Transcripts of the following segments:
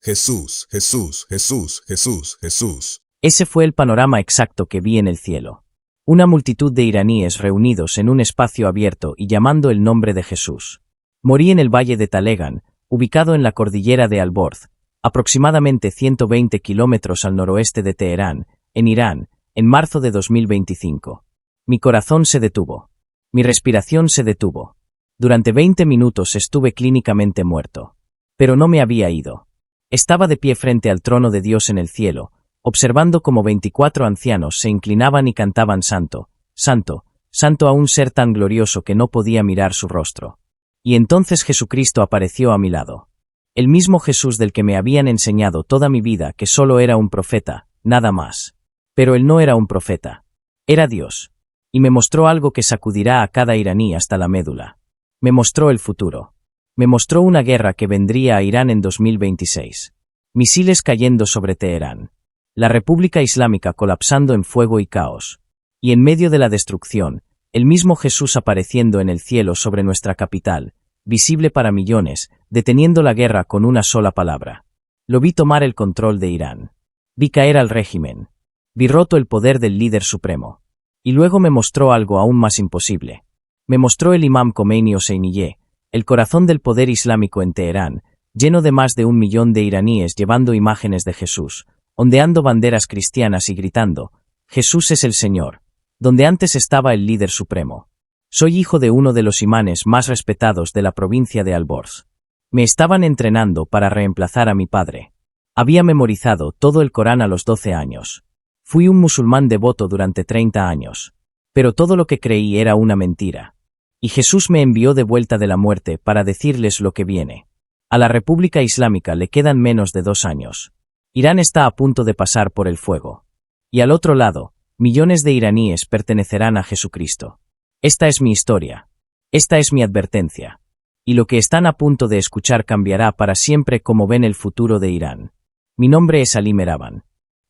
Jesús, Jesús, Jesús, Jesús, Jesús. Ese fue el panorama exacto que vi en el cielo. Una multitud de iraníes reunidos en un espacio abierto y llamando el nombre de Jesús. Morí en el valle de Talegan, ubicado en la cordillera de Alborz, aproximadamente 120 kilómetros al noroeste de Teherán, en Irán, en marzo de 2025. Mi corazón se detuvo. Mi respiración se detuvo. Durante 20 minutos estuve clínicamente muerto. Pero no me había ido. Estaba de pie frente al trono de Dios en el cielo, observando cómo 24 ancianos se inclinaban y cantaban Santo, Santo, Santo a un ser tan glorioso que no podía mirar su rostro. Y entonces Jesucristo apareció a mi lado. El mismo Jesús del que me habían enseñado toda mi vida que solo era un profeta, nada más. Pero él no era un profeta. Era Dios. Y me mostró algo que sacudirá a cada iraní hasta la médula. Me mostró el futuro. Me mostró una guerra que vendría a Irán en 2026. Misiles cayendo sobre Teherán. La República Islámica colapsando en fuego y caos. Y en medio de la destrucción, el mismo Jesús apareciendo en el cielo sobre nuestra capital, visible para millones, deteniendo la guerra con una sola palabra. Lo vi tomar el control de Irán. Vi caer al régimen. Vi roto el poder del líder supremo. Y luego me mostró algo aún más imposible. Me mostró el imam Khomeini Hosseiniye, el corazón del poder islámico en Teherán, lleno de más de 1 millón de iraníes llevando imágenes de Jesús, ondeando banderas cristianas y gritando, Jesús es el Señor, donde antes estaba el líder supremo. Soy hijo de uno de los imanes más respetados de la provincia de Alborz. Me estaban entrenando para reemplazar a mi padre. Había memorizado todo el Corán a los 12 años. Fui un musulmán devoto durante 30 años. Pero todo lo que creí era una mentira. Y Jesús me envió de vuelta de la muerte para decirles lo que viene. A la República Islámica le quedan menos de 2 años. Irán está a punto de pasar por el fuego. Y al otro lado, millones de iraníes pertenecerán a Jesucristo. Esta es mi historia. Esta es mi advertencia. Y lo que están a punto de escuchar cambiará para siempre como ven el futuro de Irán. Mi nombre es Ali Meraban.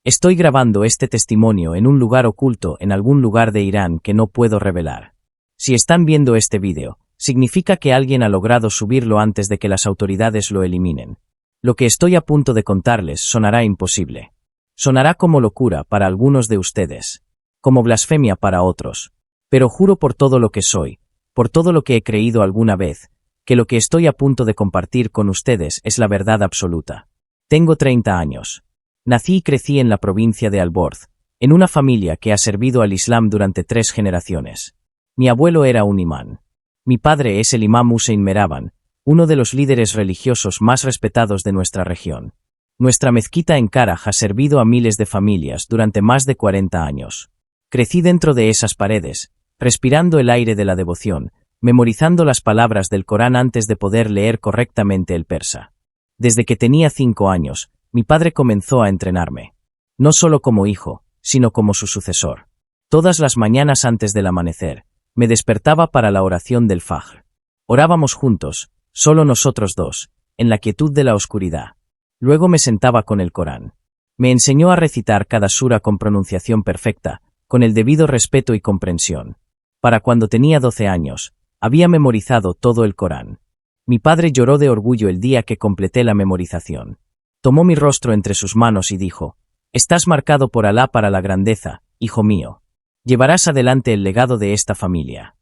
Estoy grabando este testimonio en un lugar oculto en algún lugar de Irán que no puedo revelar. Si están viendo este vídeo, significa que alguien ha logrado subirlo antes de que las autoridades lo eliminen. Lo que estoy a punto de contarles sonará imposible. Sonará como locura para algunos de ustedes, como blasfemia para otros, pero juro por todo lo que soy, por todo lo que he creído alguna vez, que lo que estoy a punto de compartir con ustedes es la verdad absoluta. Tengo 30 años. Nací y crecí en la provincia de Alborz, en una familia que ha servido al Islam durante 3 generaciones. Mi abuelo era un imán. Mi padre es el imam Hussein Meraban, uno de los líderes religiosos más respetados de nuestra región. Nuestra mezquita en Karaj ha servido a miles de familias durante más de 40 años. Crecí dentro de esas paredes, respirando el aire de la devoción, memorizando las palabras del Corán antes de poder leer correctamente el persa. Desde que tenía 5 años, mi padre comenzó a entrenarme. No solo como hijo, sino como su sucesor. Todas las mañanas antes del amanecer, me despertaba para la oración del Fajr. Orábamos juntos, solo nosotros dos, en la quietud de la oscuridad. Luego me sentaba con el Corán. Me enseñó a recitar cada sura con pronunciación perfecta, con el debido respeto y comprensión. Para cuando tenía 12 años, había memorizado todo el Corán. Mi padre lloró de orgullo el día que completé la memorización. Tomó mi rostro entre sus manos y dijo, «Estás marcado por Alá para la grandeza, hijo mío. Llevarás adelante el legado de esta familia».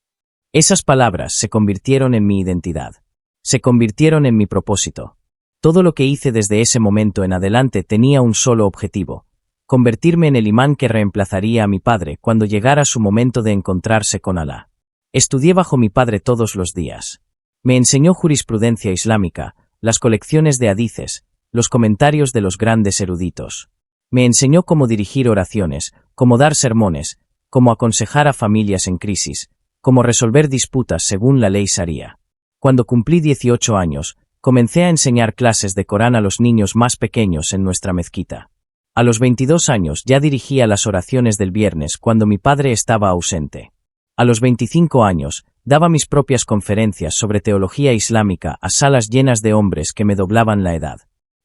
Esas palabras se convirtieron en mi identidad. Se convirtieron en mi propósito. Todo lo que hice desde ese momento en adelante tenía un solo objetivo: convertirme en el imán que reemplazaría a mi padre cuando llegara su momento de encontrarse con Alá. Estudié bajo mi padre todos los días. Me enseñó jurisprudencia islámica, las colecciones de hadices, los comentarios de los grandes eruditos. Me enseñó cómo dirigir oraciones, cómo dar sermones, cómo aconsejar a familias en crisis, cómo resolver disputas según la ley sharia. Cuando cumplí 18 años, comencé a enseñar clases de Corán a los niños más pequeños en nuestra mezquita. A los 22 años ya dirigía las oraciones del viernes cuando mi padre estaba ausente. A los 25 años, daba mis propias conferencias sobre teología islámica a salas llenas de hombres que me doblaban la edad.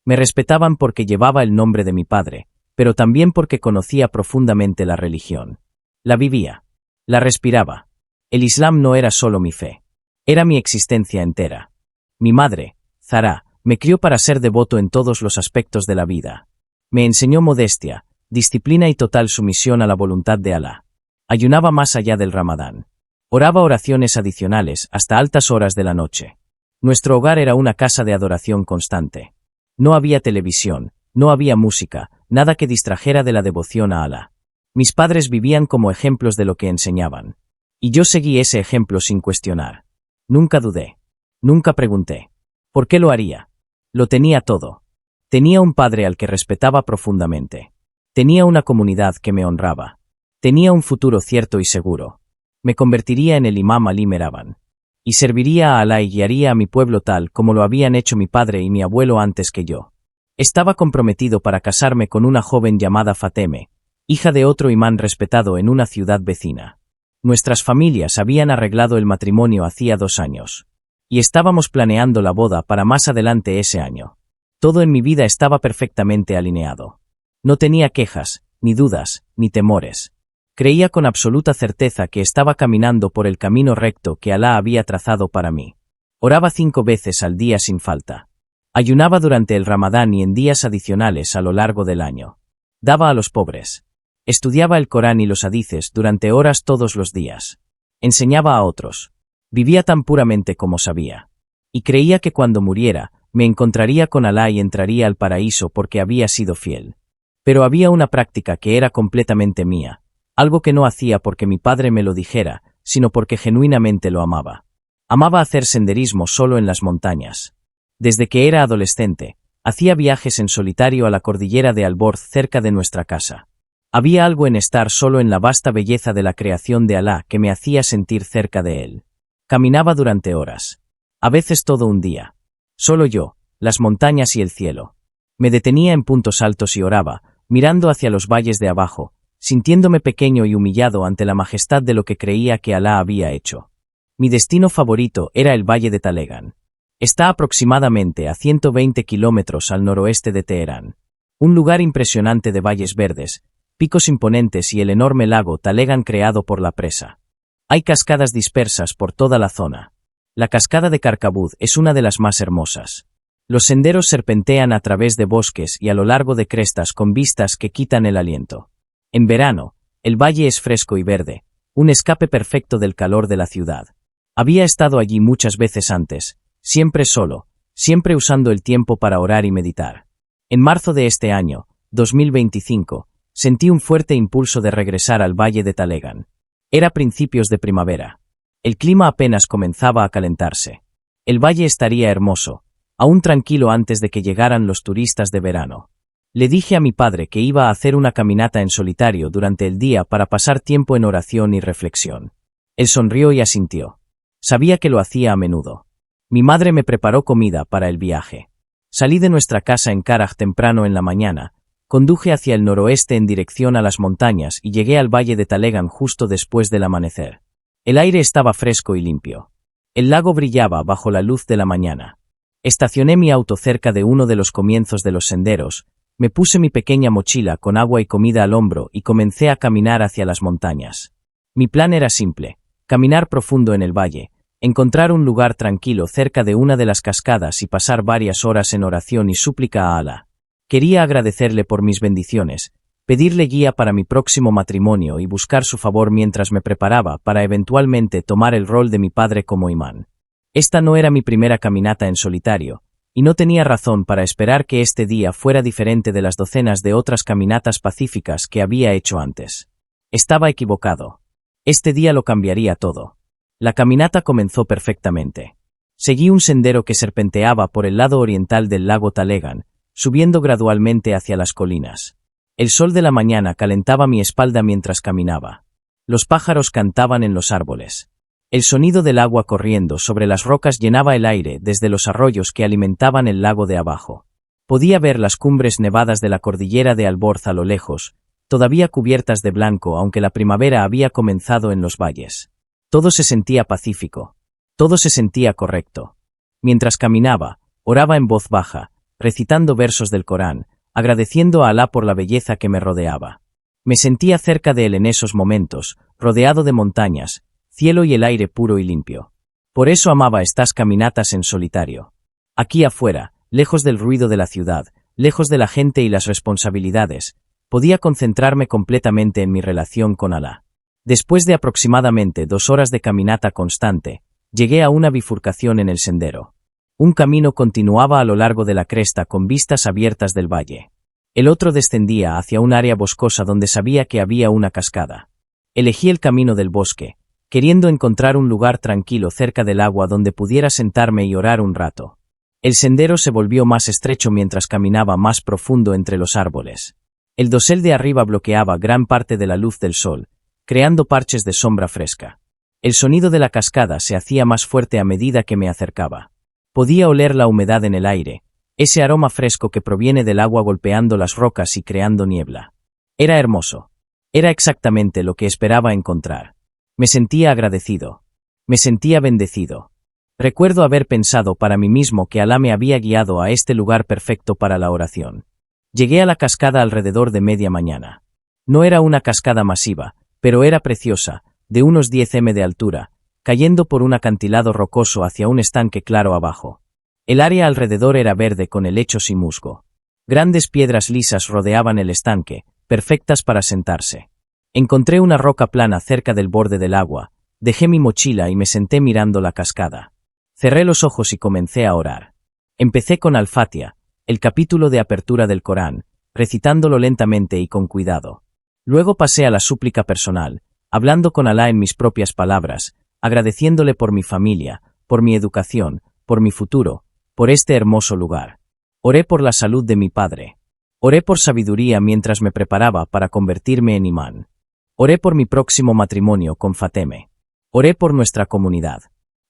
Me respetaban porque llevaba el nombre de mi padre, pero también porque conocía profundamente la religión. La vivía. La respiraba. El Islam no era solo mi fe. Era mi existencia entera. Mi madre, Zahra, Me crió para ser devoto en todos los aspectos de la vida. Me enseñó modestia, disciplina y total sumisión a la voluntad de Alá. Ayunaba más allá del Ramadán. Oraba oraciones adicionales hasta altas horas de la noche. Nuestro hogar era una casa de adoración constante. No había televisión, no había música, nada que distrajera de la devoción a Alá. Mis padres vivían como ejemplos de lo que enseñaban. Y yo seguí ese ejemplo sin cuestionar. Nunca dudé. Nunca pregunté. ¿Por qué lo haría? Lo tenía todo. Tenía un padre al que respetaba profundamente. Tenía una comunidad que me honraba. Tenía un futuro cierto y seguro. Me convertiría en el imam Ali Meraban. Y serviría a Alá y guiaría a mi pueblo tal como lo habían hecho mi padre y mi abuelo antes que yo. Estaba comprometido para casarme con una joven llamada Fateme, hija de otro imán respetado en una ciudad vecina. Nuestras familias habían arreglado el matrimonio hacía 2 años. Y estábamos planeando la boda para más adelante ese año. Todo en mi vida estaba perfectamente alineado. No tenía quejas, ni dudas, ni temores. Creía con absoluta certeza que estaba caminando por el camino recto que Alá había trazado para mí. Oraba 5 veces al día sin falta. Ayunaba durante el Ramadán y en días adicionales a lo largo del año. Daba a los pobres. Estudiaba el Corán y los hadices durante horas todos los días. Enseñaba a otros. Vivía tan puramente como sabía. Y creía que cuando muriera, me encontraría con Alá y entraría al paraíso porque había sido fiel. Pero había una práctica que era completamente mía, algo que no hacía porque mi padre me lo dijera, sino porque genuinamente lo amaba. Amaba hacer senderismo solo en las montañas. Desde que era adolescente, hacía viajes en solitario a la cordillera de Alborz cerca de nuestra casa. Había algo en estar solo en la vasta belleza de la creación de Alá que me hacía sentir cerca de él. Caminaba durante horas. A veces todo un día. Solo yo, las montañas y el cielo. Me detenía en puntos altos y oraba, mirando hacia los valles de abajo, sintiéndome pequeño y humillado ante la majestad de lo que creía que Alá había hecho. Mi destino favorito era el valle de Talegan. Está aproximadamente a 120 kilómetros al noroeste de Teherán. Un lugar impresionante de valles verdes, picos imponentes y el enorme lago Talegan creado por la presa. Hay cascadas dispersas por toda la zona. La cascada de Karkabud es una de las más hermosas. Los senderos serpentean a través de bosques y a lo largo de crestas con vistas que quitan el aliento. En verano, el valle es fresco y verde, un escape perfecto del calor de la ciudad. Había estado allí muchas veces antes, siempre solo, siempre usando el tiempo para orar y meditar. En marzo de este año, 2025, sentí un fuerte impulso de regresar al valle de Talegan. Era principios de primavera. El clima apenas comenzaba a calentarse. El valle estaría hermoso, aún tranquilo antes de que llegaran los turistas de verano. Le dije a mi padre que iba a hacer una caminata en solitario durante el día para pasar tiempo en oración y reflexión. Él sonrió y asintió. Sabía que lo hacía a menudo. Mi madre me preparó comida para el viaje. Salí de nuestra casa en Karaj temprano en la mañana, conduje hacia el noroeste en dirección a las montañas y llegué al valle de Talegan justo después del amanecer. El aire estaba fresco y limpio. El lago brillaba bajo la luz de la mañana. Estacioné mi auto cerca de uno de los comienzos de los senderos, me puse mi pequeña mochila con agua y comida al hombro y comencé a caminar hacia las montañas. Mi plan era simple, caminar profundo en el valle, encontrar un lugar tranquilo cerca de una de las cascadas y pasar varias horas en oración y súplica a Alá. Quería agradecerle por mis bendiciones, pedirle guía para mi próximo matrimonio y buscar su favor mientras me preparaba para eventualmente tomar el rol de mi padre como imán. Esta no era mi primera caminata en solitario, y no tenía razón para esperar que este día fuera diferente de las docenas de otras caminatas pacíficas que había hecho antes. Estaba equivocado. Este día lo cambiaría todo. La caminata comenzó perfectamente. Seguí un sendero que serpenteaba por el lado oriental del lago Talegan, subiendo gradualmente hacia las colinas. El sol de la mañana calentaba mi espalda mientras caminaba. Los pájaros cantaban en los árboles. El sonido del agua corriendo sobre las rocas llenaba el aire desde los arroyos que alimentaban el lago de abajo. Podía ver las cumbres nevadas de la cordillera de Alborz a lo lejos, todavía cubiertas de blanco aunque la primavera había comenzado en los valles. Todo se sentía pacífico. Todo se sentía correcto. Mientras caminaba, oraba en voz baja, recitando versos del Corán, agradeciendo a Alá por la belleza que me rodeaba. Me sentía cerca de él en esos momentos, rodeado de montañas, cielo y el aire puro y limpio. Por eso amaba estas caminatas en solitario. Aquí afuera, lejos del ruido de la ciudad, lejos de la gente y las responsabilidades, podía concentrarme completamente en mi relación con Alá. Después de aproximadamente 2 horas de caminata constante, llegué a una bifurcación en el sendero. Un camino continuaba a lo largo de la cresta con vistas abiertas del valle. El otro descendía hacia un área boscosa donde sabía que había una cascada. Elegí el camino del bosque, queriendo encontrar un lugar tranquilo cerca del agua donde pudiera sentarme y orar un rato. El sendero se volvió más estrecho mientras caminaba más profundo entre los árboles. El dosel de arriba bloqueaba gran parte de la luz del sol, creando parches de sombra fresca. El sonido de la cascada se hacía más fuerte a medida que me acercaba. Podía oler la humedad en el aire, ese aroma fresco que proviene del agua golpeando las rocas y creando niebla. Era hermoso. Era exactamente lo que esperaba encontrar. Me sentía agradecido. Me sentía bendecido. Recuerdo haber pensado para mí mismo que Alá me había guiado a este lugar perfecto para la oración. Llegué a la cascada alrededor de media mañana. No era una cascada masiva, pero era preciosa, de unos 10 m de altura, cayendo por un acantilado rocoso hacia un estanque claro abajo. El área alrededor era verde con helechos y musgo. Grandes piedras lisas rodeaban el estanque, perfectas para sentarse. Encontré una roca plana cerca del borde del agua, dejé mi mochila y me senté mirando la cascada. Cerré los ojos y comencé a orar. Empecé con Al-Fatiha, el capítulo de apertura del Corán, recitándolo lentamente y con cuidado. Luego pasé a la súplica personal, hablando con Alá en mis propias palabras, agradeciéndole por mi familia, por mi educación, por mi futuro, por este hermoso lugar. Oré por la salud de mi padre. Oré por sabiduría mientras me preparaba para convertirme en imán. Oré por mi próximo matrimonio con Fateme. Oré por nuestra comunidad.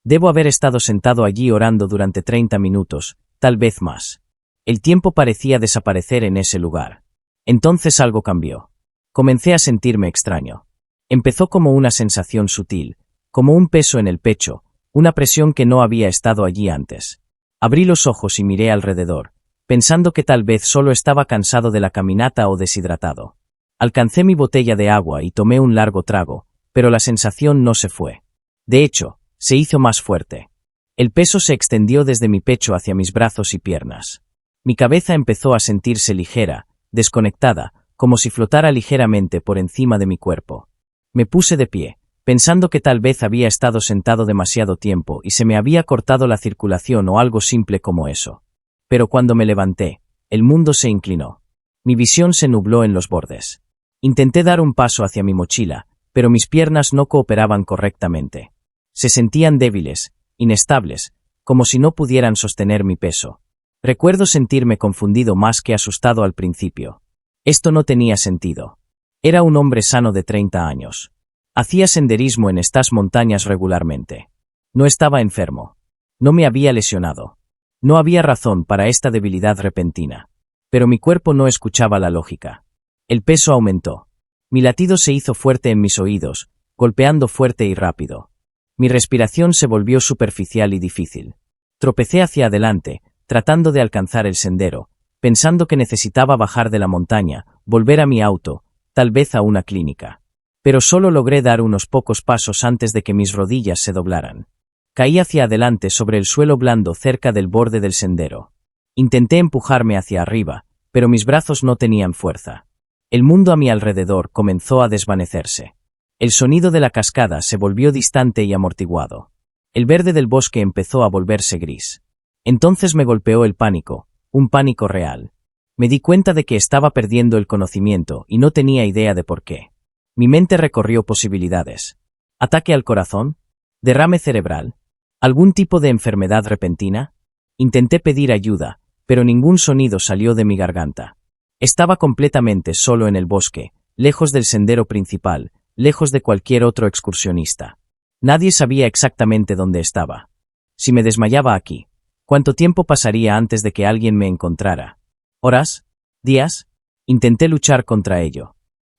Debo haber estado sentado allí orando durante 30 minutos, tal vez más. El tiempo parecía desaparecer en ese lugar. Entonces algo cambió. Comencé a sentirme extraño. Empezó como una sensación sutil, como un peso en el pecho, una presión que no había estado allí antes. Abrí los ojos y miré alrededor, pensando que tal vez solo estaba cansado de la caminata o deshidratado. Alcancé mi botella de agua y tomé un largo trago, pero la sensación no se fue. De hecho, se hizo más fuerte. El peso se extendió desde mi pecho hacia mis brazos y piernas. Mi cabeza empezó a sentirse ligera, desconectada, como si flotara ligeramente por encima de mi cuerpo. Me puse de pie, pensando que tal vez había estado sentado demasiado tiempo y se me había cortado la circulación o algo simple como eso. Pero cuando me levanté, el mundo se inclinó. Mi visión se nubló en los bordes. Intenté dar un paso hacia mi mochila, pero mis piernas no cooperaban correctamente. Se sentían débiles, inestables, como si no pudieran sostener mi peso. Recuerdo sentirme confundido más que asustado al principio. Esto no tenía sentido. Era un hombre sano de 30 años. Hacía senderismo en estas montañas regularmente. No estaba enfermo. No me había lesionado. No había razón para esta debilidad repentina. Pero mi cuerpo no escuchaba la lógica. El peso aumentó. Mi latido se hizo fuerte en mis oídos, golpeando fuerte y rápido. Mi respiración se volvió superficial y difícil. Tropecé hacia adelante, tratando de alcanzar el sendero, pensando que necesitaba bajar de la montaña, volver a mi auto, tal vez a una clínica. Pero solo logré dar unos pocos pasos antes de que mis rodillas se doblaran. Caí hacia adelante sobre el suelo blando cerca del borde del sendero. Intenté empujarme hacia arriba, pero mis brazos no tenían fuerza. El mundo a mi alrededor comenzó a desvanecerse. El sonido de la cascada se volvió distante y amortiguado. El verde del bosque empezó a volverse gris. Entonces me golpeó el pánico, un pánico real. Me di cuenta de que estaba perdiendo el conocimiento y no tenía idea de por qué. Mi mente recorrió posibilidades. ¿Ataque al corazón? ¿Derrame cerebral? ¿Algún tipo de enfermedad repentina? Intenté pedir ayuda, pero ningún sonido salió de mi garganta. Estaba completamente solo en el bosque, lejos del sendero principal, lejos de cualquier otro excursionista. Nadie sabía exactamente dónde estaba. Si me desmayaba aquí, ¿cuánto tiempo pasaría antes de que alguien me encontrara? ¿Horas? ¿Días? Intenté luchar contra ello.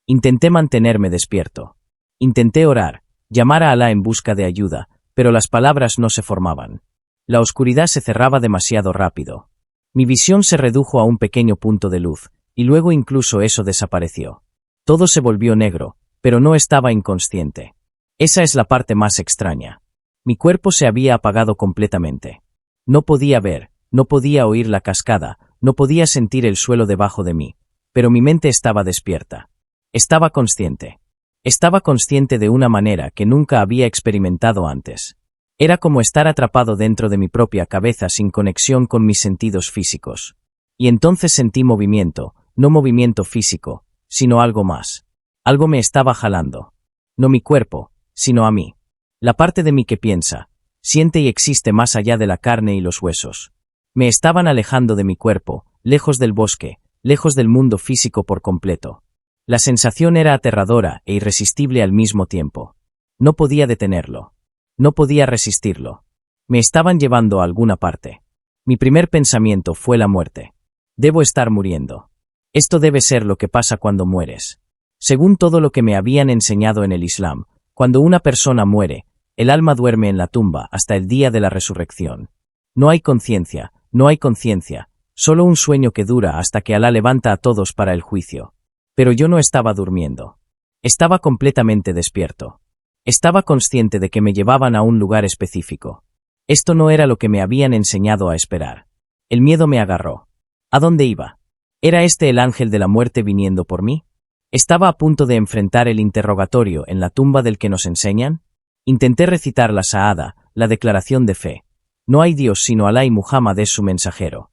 Intenté mantenerme despierto. Intenté orar, llamar a Alá en busca de ayuda, pero las palabras no se formaban. La oscuridad se cerraba demasiado rápido. Mi visión se redujo a un pequeño punto de luz, y luego incluso eso desapareció. Todo se volvió negro, pero no estaba inconsciente. Esa es la parte más extraña. Mi cuerpo se había apagado completamente. No podía ver, No podía oír la cascada, no podía sentir el suelo debajo de mí, pero mi mente estaba despierta. Estaba consciente. Estaba consciente de una manera que nunca había experimentado antes. Era como estar atrapado dentro de mi propia cabeza sin conexión con mis sentidos físicos. Y entonces sentí movimiento, no movimiento físico, sino algo más. Algo me estaba jalando. No mi cuerpo, sino a mí. La parte de mí que piensa, siente y existe más allá de la carne y los huesos. Me estaban alejando de mi cuerpo, lejos del bosque, lejos del mundo físico por completo. La sensación era aterradora e irresistible al mismo tiempo. No podía detenerlo. No podía resistirlo. Me estaban llevando a alguna parte. Mi primer pensamiento fue la muerte. Debo estar muriendo. Esto debe ser lo que pasa cuando mueres. Según todo lo que me habían enseñado en el Islam, cuando una persona muere, el alma duerme en la tumba hasta el día de la resurrección. No hay conciencia, solo un sueño que dura hasta que Alá levanta a todos para el juicio. Pero yo no estaba durmiendo. Estaba completamente despierto. Estaba consciente de que me llevaban a un lugar específico. Esto no era lo que me habían enseñado a esperar. El miedo me agarró. ¿A dónde iba? ¿Era este el ángel de la muerte viniendo por mí? ¿Estaba a punto de enfrentar el interrogatorio en la tumba del que nos enseñan? Intenté recitar la Sahada, la declaración de fe. No hay Dios sino Alá y Muhammad es su mensajero.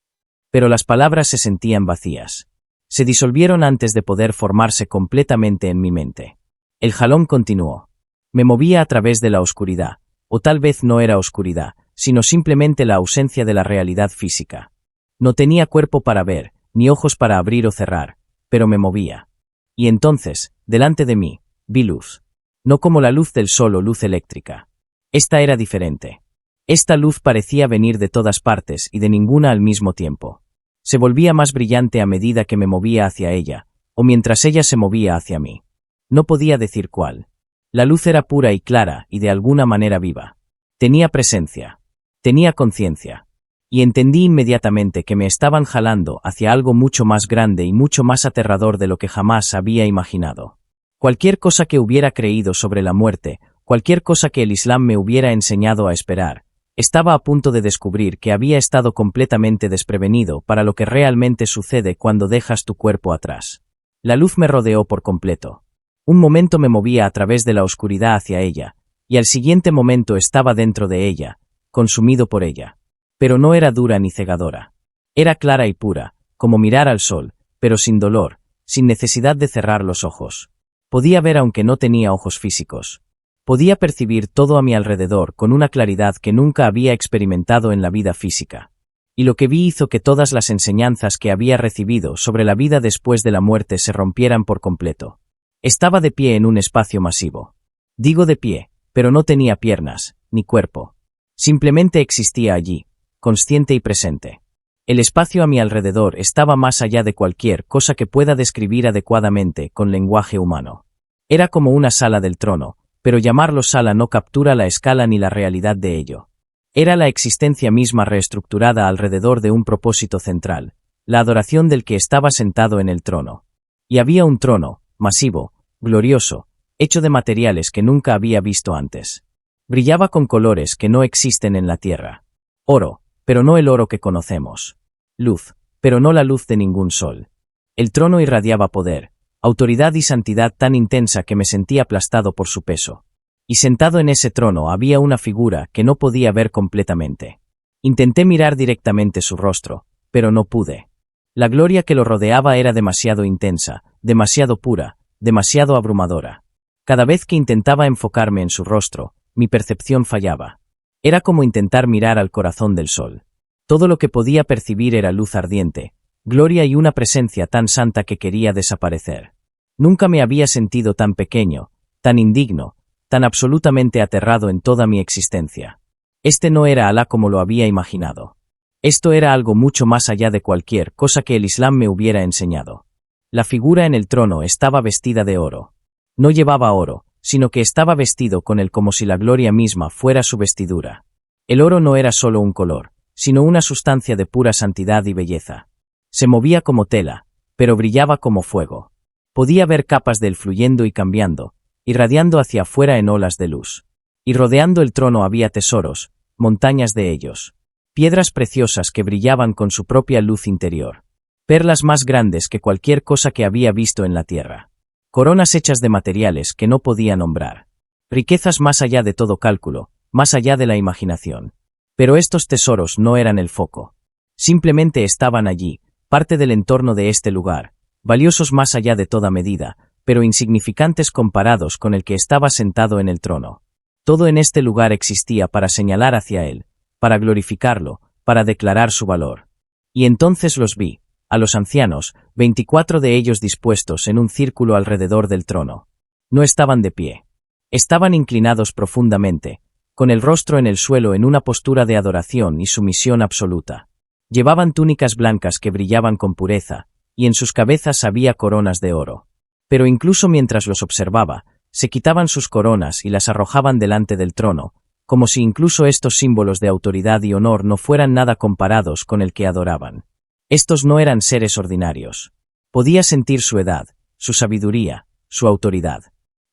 Pero las palabras se sentían vacías. Se disolvieron antes de poder formarse completamente en mi mente. El jalón continuó. Me movía a través de la oscuridad, o tal vez no era oscuridad, sino simplemente la ausencia de la realidad física. No tenía cuerpo para ver, ni ojos para abrir o cerrar, pero me movía. Y entonces, delante de mí, vi luz. No como la luz del sol o luz eléctrica. Esta era diferente. Esta luz parecía venir de todas partes y de ninguna al mismo tiempo. Se volvía más brillante a medida que me movía hacia ella, o mientras ella se movía hacia mí. No podía decir cuál. La luz era pura y clara y de alguna manera viva. Tenía presencia. Tenía conciencia. Y entendí inmediatamente que me estaban jalando hacia algo mucho más grande y mucho más aterrador de lo que jamás había imaginado. Cualquier cosa que hubiera creído sobre la muerte, cualquier cosa que el Islam me hubiera enseñado a esperar, estaba a punto de descubrir que había estado completamente desprevenido para lo que realmente sucede cuando dejas tu cuerpo atrás. La luz me rodeó por completo. Un momento me movía a través de la oscuridad hacia ella, y al siguiente momento estaba dentro de ella, consumido por ella. Pero no era dura ni cegadora. Era clara y pura, como mirar al sol, pero sin dolor, sin necesidad de cerrar los ojos. Podía ver aunque no tenía ojos físicos. Podía percibir todo a mi alrededor con una claridad que nunca había experimentado en la vida física. Y lo que vi hizo que todas las enseñanzas que había recibido sobre la vida después de la muerte se rompieran por completo. Estaba de pie en un espacio masivo. Digo de pie, pero no tenía piernas, ni cuerpo. Simplemente existía allí, consciente y presente. El espacio a mi alrededor estaba más allá de cualquier cosa que pueda describir adecuadamente con lenguaje humano. Era como una sala del trono, pero llamarlo sala no captura la escala ni la realidad de ello. Era la existencia misma reestructurada alrededor de un propósito central, la adoración del que estaba sentado en el trono. Y había un trono, masivo, glorioso, hecho de materiales que nunca había visto antes. Brillaba con colores que no existen en la tierra. Oro, pero no el oro que conocemos. Luz, pero no la luz de ningún sol. El trono irradiaba poder, autoridad y santidad tan intensa que me sentí aplastado por su peso. Y sentado en ese trono había una figura que no podía ver completamente. Intenté mirar directamente su rostro, pero no pude. La gloria que lo rodeaba era demasiado intensa, demasiado pura, demasiado abrumadora. Cada vez que intentaba enfocarme en su rostro, mi percepción fallaba. Era como intentar mirar al corazón del sol. Todo lo que podía percibir era luz ardiente, gloria y una presencia tan santa que quería desaparecer. Nunca me había sentido tan pequeño, tan indigno, tan absolutamente aterrado en toda mi existencia. Este no era Alá como lo había imaginado. Esto era algo mucho más allá de cualquier cosa que el Islam me hubiera enseñado. La figura en el trono estaba vestida de oro. No llevaba oro, sino que estaba vestido con él como si la gloria misma fuera su vestidura. El oro no era solo un color, sino una sustancia de pura santidad y belleza. Se movía como tela, pero brillaba como fuego. Podía ver capas de él fluyendo y cambiando, irradiando hacia afuera en olas de luz. Y rodeando el trono había tesoros, montañas de ellos. piedras preciosas que brillaban con su propia luz interior, perlas más grandes que cualquier cosa que había visto en la tierra, coronas hechas de materiales que no podía nombrar, riquezas más allá de todo cálculo, más allá de la imaginación. Pero estos tesoros no eran el foco. Simplemente estaban allí, parte del entorno de este lugar, valiosos más allá de toda medida, pero insignificantes comparados con el que estaba sentado en el trono. Todo en este lugar existía para señalar hacia él, para glorificarlo, para declarar su valor. Y entonces los vi, a los ancianos, 24 de ellos dispuestos en un círculo alrededor del trono. No estaban de pie. Estaban inclinados profundamente, con el rostro en el suelo en una postura de adoración y sumisión absoluta. Llevaban túnicas blancas que brillaban con pureza, y en sus cabezas había coronas de oro. Pero incluso mientras los observaba, se quitaban sus coronas y las arrojaban delante del trono, como si incluso estos símbolos de autoridad y honor no fueran nada comparados con el que adoraban. Estos no eran seres ordinarios. Podía sentir su edad, su sabiduría, su autoridad.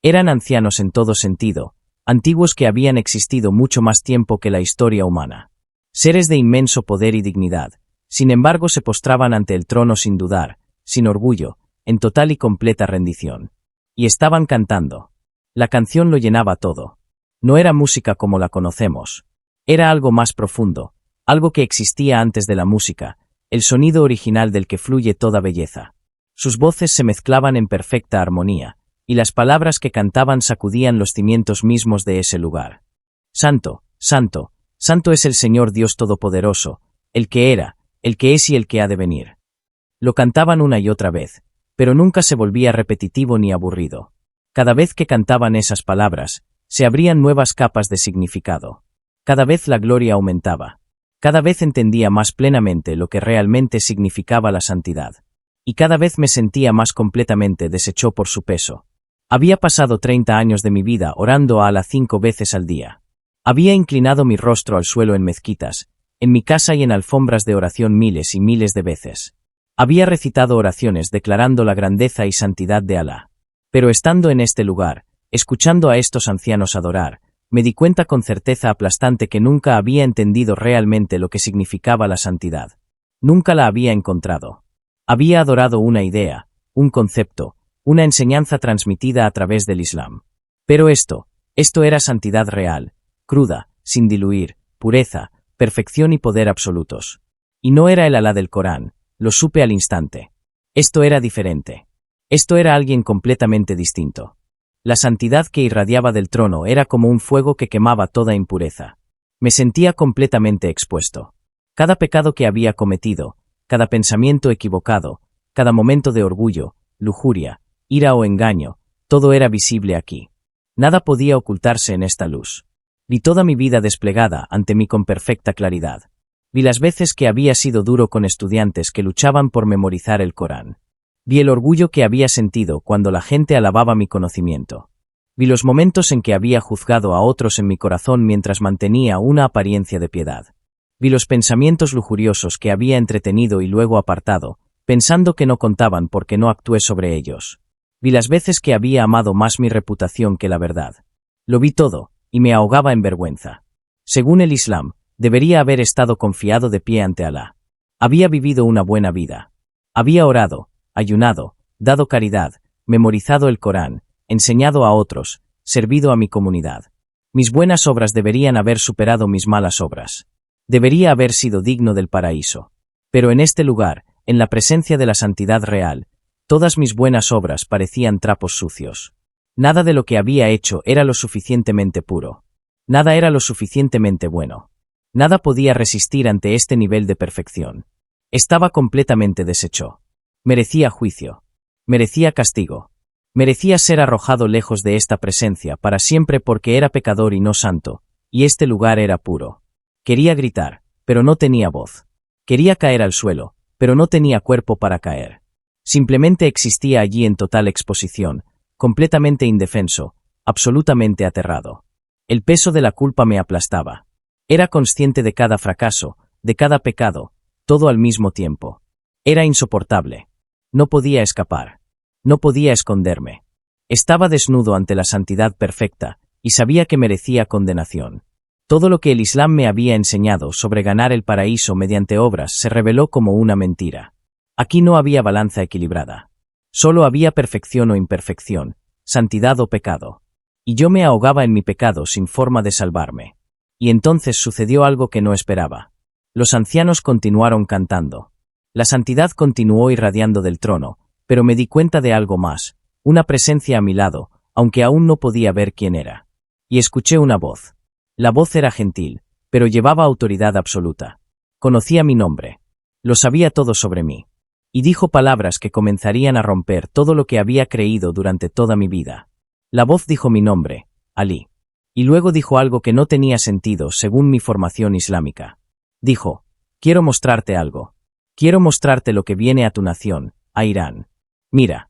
Eran ancianos en todo sentido, antiguos que habían existido mucho más tiempo que la historia humana. Seres de inmenso poder y dignidad, sin embargo se postraban ante el trono sin dudar, sin orgullo, en total y completa rendición. Y estaban cantando. La canción lo llenaba todo. No era música como la conocemos. Era algo más profundo, algo que existía antes de la música, el sonido original del que fluye toda belleza. Sus voces se mezclaban en perfecta armonía, y las palabras que cantaban sacudían los cimientos mismos de ese lugar. Santo, santo, santo es el Señor Dios Todopoderoso, el que era, el que es y el que ha de venir. Lo cantaban una y otra vez, pero nunca se volvía repetitivo ni aburrido. Cada vez que cantaban esas palabras, se abrían nuevas capas de significado. Cada vez la gloria aumentaba. Cada vez entendía más plenamente lo que realmente significaba la santidad. Y cada vez me sentía más completamente deshecho por su peso. Había pasado 30 años de mi vida orando a Alá 5 veces al día. Había inclinado mi rostro al suelo en mezquitas, en mi casa y en alfombras de oración miles y miles de veces. Había recitado oraciones declarando la grandeza y santidad de Alá. Pero estando en este lugar, escuchando a estos ancianos adorar, me di cuenta con certeza aplastante que nunca había entendido realmente lo que significaba la santidad. Nunca la había encontrado. Había adorado una idea, un concepto, una enseñanza transmitida a través del Islam. Pero esto era santidad real, cruda, sin diluir, pureza, perfección y poder absolutos. Y no era el Alá del Corán, lo supe al instante. Esto era diferente. Esto era alguien completamente distinto. La santidad que irradiaba del trono era como un fuego que quemaba toda impureza. Me sentía completamente expuesto. Cada pecado que había cometido, cada pensamiento equivocado, cada momento de orgullo, lujuria, ira o engaño, todo era visible aquí. Nada podía ocultarse en esta luz. Vi toda mi vida desplegada ante mí con perfecta claridad. Vi las veces que había sido duro con estudiantes que luchaban por memorizar el Corán. Vi el orgullo que había sentido cuando la gente alababa mi conocimiento. Vi los momentos en que había juzgado a otros en mi corazón mientras mantenía una apariencia de piedad. Vi los pensamientos lujuriosos que había entretenido y luego apartado, pensando que no contaban porque no actué sobre ellos. Vi las veces que había amado más mi reputación que la verdad. Lo vi todo, y me ahogaba en vergüenza. Según el Islam, debería haber estado confiado de pie ante Alá. Había vivido una buena vida. Había orado, ayunado, dado caridad, memorizado el Corán, enseñado a otros, servido a mi comunidad. Mis buenas obras deberían haber superado mis malas obras. Debería haber sido digno del paraíso. Pero en este lugar, en la presencia de la santidad real, todas mis buenas obras parecían trapos sucios. Nada de lo que había hecho era lo suficientemente puro. Nada era lo suficientemente bueno. Nada podía resistir ante este nivel de perfección. Estaba completamente deshecho. Merecía juicio. Merecía castigo. Merecía ser arrojado lejos de esta presencia para siempre porque era pecador y no santo, y este lugar era puro. Quería gritar, pero no tenía voz. Quería caer al suelo, pero no tenía cuerpo para caer. Simplemente existía allí en total exposición, completamente indefenso, absolutamente aterrado. El peso de la culpa me aplastaba. Era consciente de cada fracaso, de cada pecado, todo al mismo tiempo. Era insoportable. No podía escapar. No podía esconderme. Estaba desnudo ante la santidad perfecta, y sabía que merecía condenación. Todo lo que el Islam me había enseñado sobre ganar el paraíso mediante obras se reveló como una mentira. Aquí no había balanza equilibrada. Solo había perfección o imperfección, santidad o pecado. Y yo me ahogaba en mi pecado sin forma de salvarme. Y entonces sucedió algo que no esperaba. Los ancianos continuaron cantando. La santidad continuó irradiando del trono, pero me di cuenta de algo más, una presencia a mi lado, aunque aún no podía ver quién era. Y escuché una voz. La voz era gentil, pero llevaba autoridad absoluta. Conocía mi nombre. Lo sabía todo sobre mí. Y dijo palabras que comenzarían a romper todo lo que había creído durante toda mi vida. La voz dijo mi nombre, Alí. Y luego dijo algo que no tenía sentido según mi formación islámica. Dijo, quiero mostrarte algo. Quiero mostrarte lo que viene a tu nación, a Irán. Mira.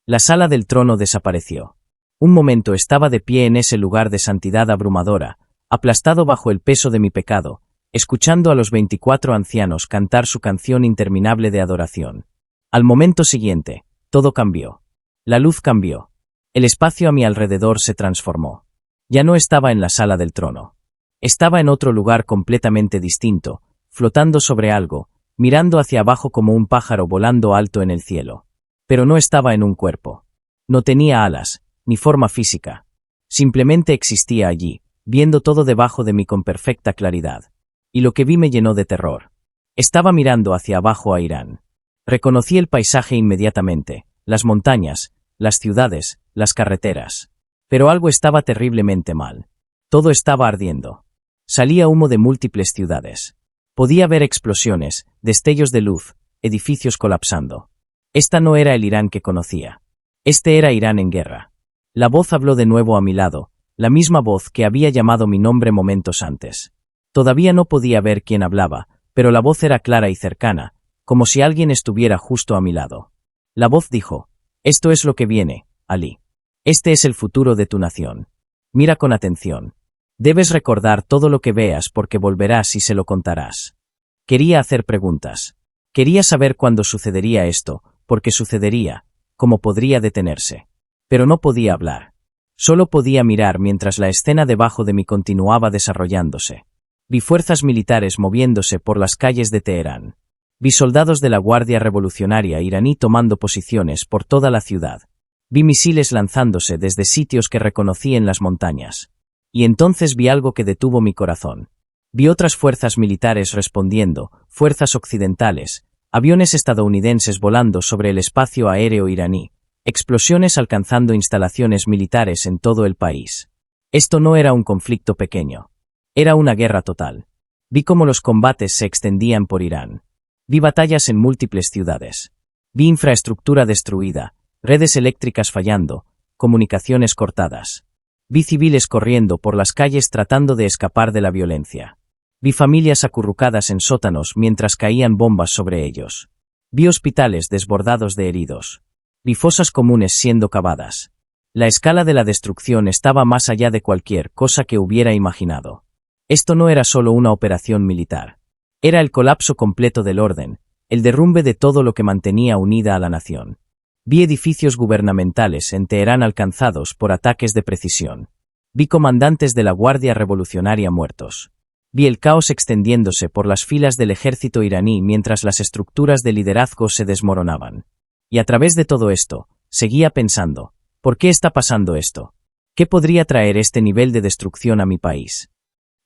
La sala del trono desapareció. Un momento estaba de pie en ese lugar de santidad abrumadora, aplastado bajo el peso de mi pecado, escuchando a los 24 ancianos cantar su canción interminable de adoración. Al momento siguiente, todo cambió. La luz cambió. El espacio a mi alrededor se transformó. Ya no estaba en la sala del trono. Estaba en otro lugar completamente distinto, flotando sobre algo, mirando hacia abajo como un pájaro volando alto en el cielo. Pero no estaba en un cuerpo. No tenía alas, ni forma física. Simplemente existía allí, viendo todo debajo de mí con perfecta claridad. Y lo que vi me llenó de terror. Estaba mirando hacia abajo a Irán. Reconocí el paisaje inmediatamente, las montañas, las ciudades, las carreteras. Pero algo estaba terriblemente mal. Todo estaba ardiendo. Salía humo de múltiples ciudades. Podía ver explosiones, destellos de luz, edificios colapsando. Esta no era el Irán que conocía. Este era Irán en guerra. La voz habló de nuevo a mi lado, la misma voz que había llamado mi nombre momentos antes. Todavía no podía ver quién hablaba, pero la voz era clara y cercana, como si alguien estuviera justo a mi lado. La voz dijo, esto es lo que viene, Alí. Este es el futuro de tu nación. Mira con atención. Debes recordar todo lo que veas porque volverás y se lo contarás. Quería hacer preguntas. Quería saber cuándo sucedería esto, porque sucedería, cómo podría detenerse. Pero no podía hablar. Solo podía mirar mientras la escena debajo de mí continuaba desarrollándose. Vi fuerzas militares moviéndose por las calles de Teherán. Vi soldados de la Guardia Revolucionaria iraní tomando posiciones por toda la ciudad. Vi misiles lanzándose desde sitios que reconocí en las montañas. Y entonces vi algo que detuvo mi corazón. Vi otras fuerzas militares respondiendo, fuerzas occidentales, aviones estadounidenses volando sobre el espacio aéreo iraní, explosiones alcanzando instalaciones militares en todo el país. Esto no era un conflicto pequeño. Era una guerra total. Vi cómo los combates se extendían por Irán. Vi batallas en múltiples ciudades. Vi infraestructura destruida, redes eléctricas fallando, comunicaciones cortadas. Vi civiles corriendo por las calles tratando de escapar de la violencia. Vi familias acurrucadas en sótanos mientras caían bombas sobre ellos. Vi hospitales desbordados de heridos. Vi fosas comunes siendo cavadas. La escala de la destrucción estaba más allá de cualquier cosa que hubiera imaginado. Esto no era solo una operación militar. Era el colapso completo del orden, el derrumbe de todo lo que mantenía unida a la nación. Vi edificios gubernamentales en Teherán alcanzados por ataques de precisión. Vi comandantes de la Guardia Revolucionaria muertos. Vi el caos extendiéndose por las filas del ejército iraní mientras las estructuras de liderazgo se desmoronaban. Y a través de todo esto, seguía pensando, ¿por qué está pasando esto? ¿Qué podría traer este nivel de destrucción a mi país?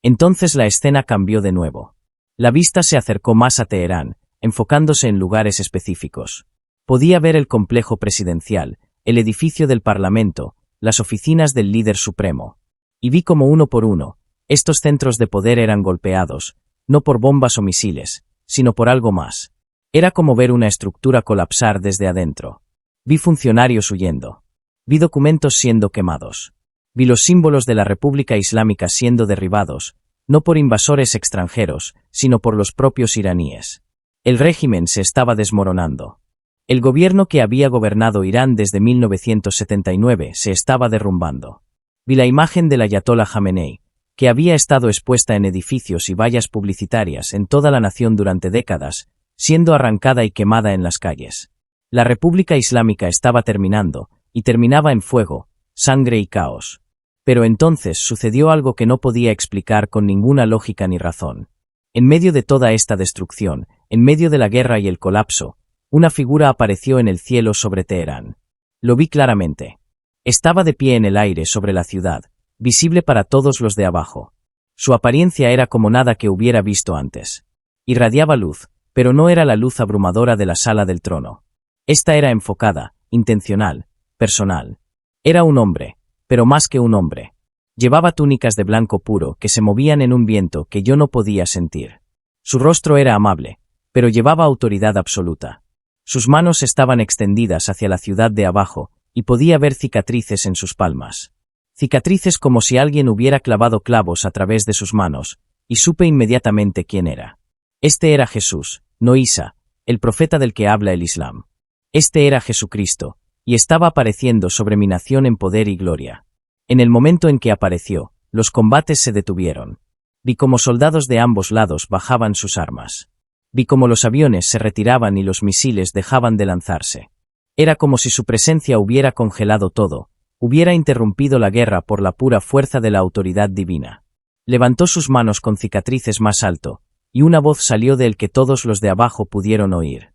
Entonces la escena cambió de nuevo. La vista se acercó más a Teherán, enfocándose en lugares específicos. Podía ver el complejo presidencial, el edificio del Parlamento, las oficinas del líder supremo. Y vi como uno por uno, estos centros de poder eran golpeados, no por bombas o misiles, sino por algo más. Era como ver una estructura colapsar desde adentro. Vi funcionarios huyendo. Vi documentos siendo quemados. Vi los símbolos de la República Islámica siendo derribados, no por invasores extranjeros, sino por los propios iraníes. El régimen se estaba desmoronando. El gobierno que había gobernado Irán desde 1979 se estaba derrumbando. Vi la imagen del ayatolá Jamenei, que había estado expuesta en edificios y vallas publicitarias en toda la nación durante décadas, siendo arrancada y quemada en las calles. La República Islámica estaba terminando, y terminaba en fuego, sangre y caos. Pero entonces sucedió algo que no podía explicar con ninguna lógica ni razón. En medio de toda esta destrucción, en medio de la guerra y el colapso, una figura apareció en el cielo sobre Teherán. Lo vi claramente. Estaba de pie en el aire sobre la ciudad, visible para todos los de abajo. Su apariencia era como nada que hubiera visto antes. Irradiaba luz, pero no era la luz abrumadora de la sala del trono. Esta era enfocada, intencional, personal. Era un hombre, pero más que un hombre. Llevaba túnicas de blanco puro que se movían en un viento que yo no podía sentir. Su rostro era amable, pero llevaba autoridad absoluta. Sus manos estaban extendidas hacia la ciudad de abajo, y podía ver cicatrices en sus palmas. Cicatrices como si alguien hubiera clavado clavos a través de sus manos, y supe inmediatamente quién era. Este era Jesús, no Isa, el profeta del que habla el Islam. Este era Jesucristo, y estaba apareciendo sobre mi nación en poder y gloria. En el momento en que apareció, los combates se detuvieron. Vi cómo soldados de ambos lados bajaban sus armas. Vi cómo los aviones se retiraban y los misiles dejaban de lanzarse. Era como si su presencia hubiera congelado todo, hubiera interrumpido la guerra por la pura fuerza de la autoridad divina. Levantó sus manos con cicatrices más alto, y una voz salió de él que todos los de abajo pudieron oír.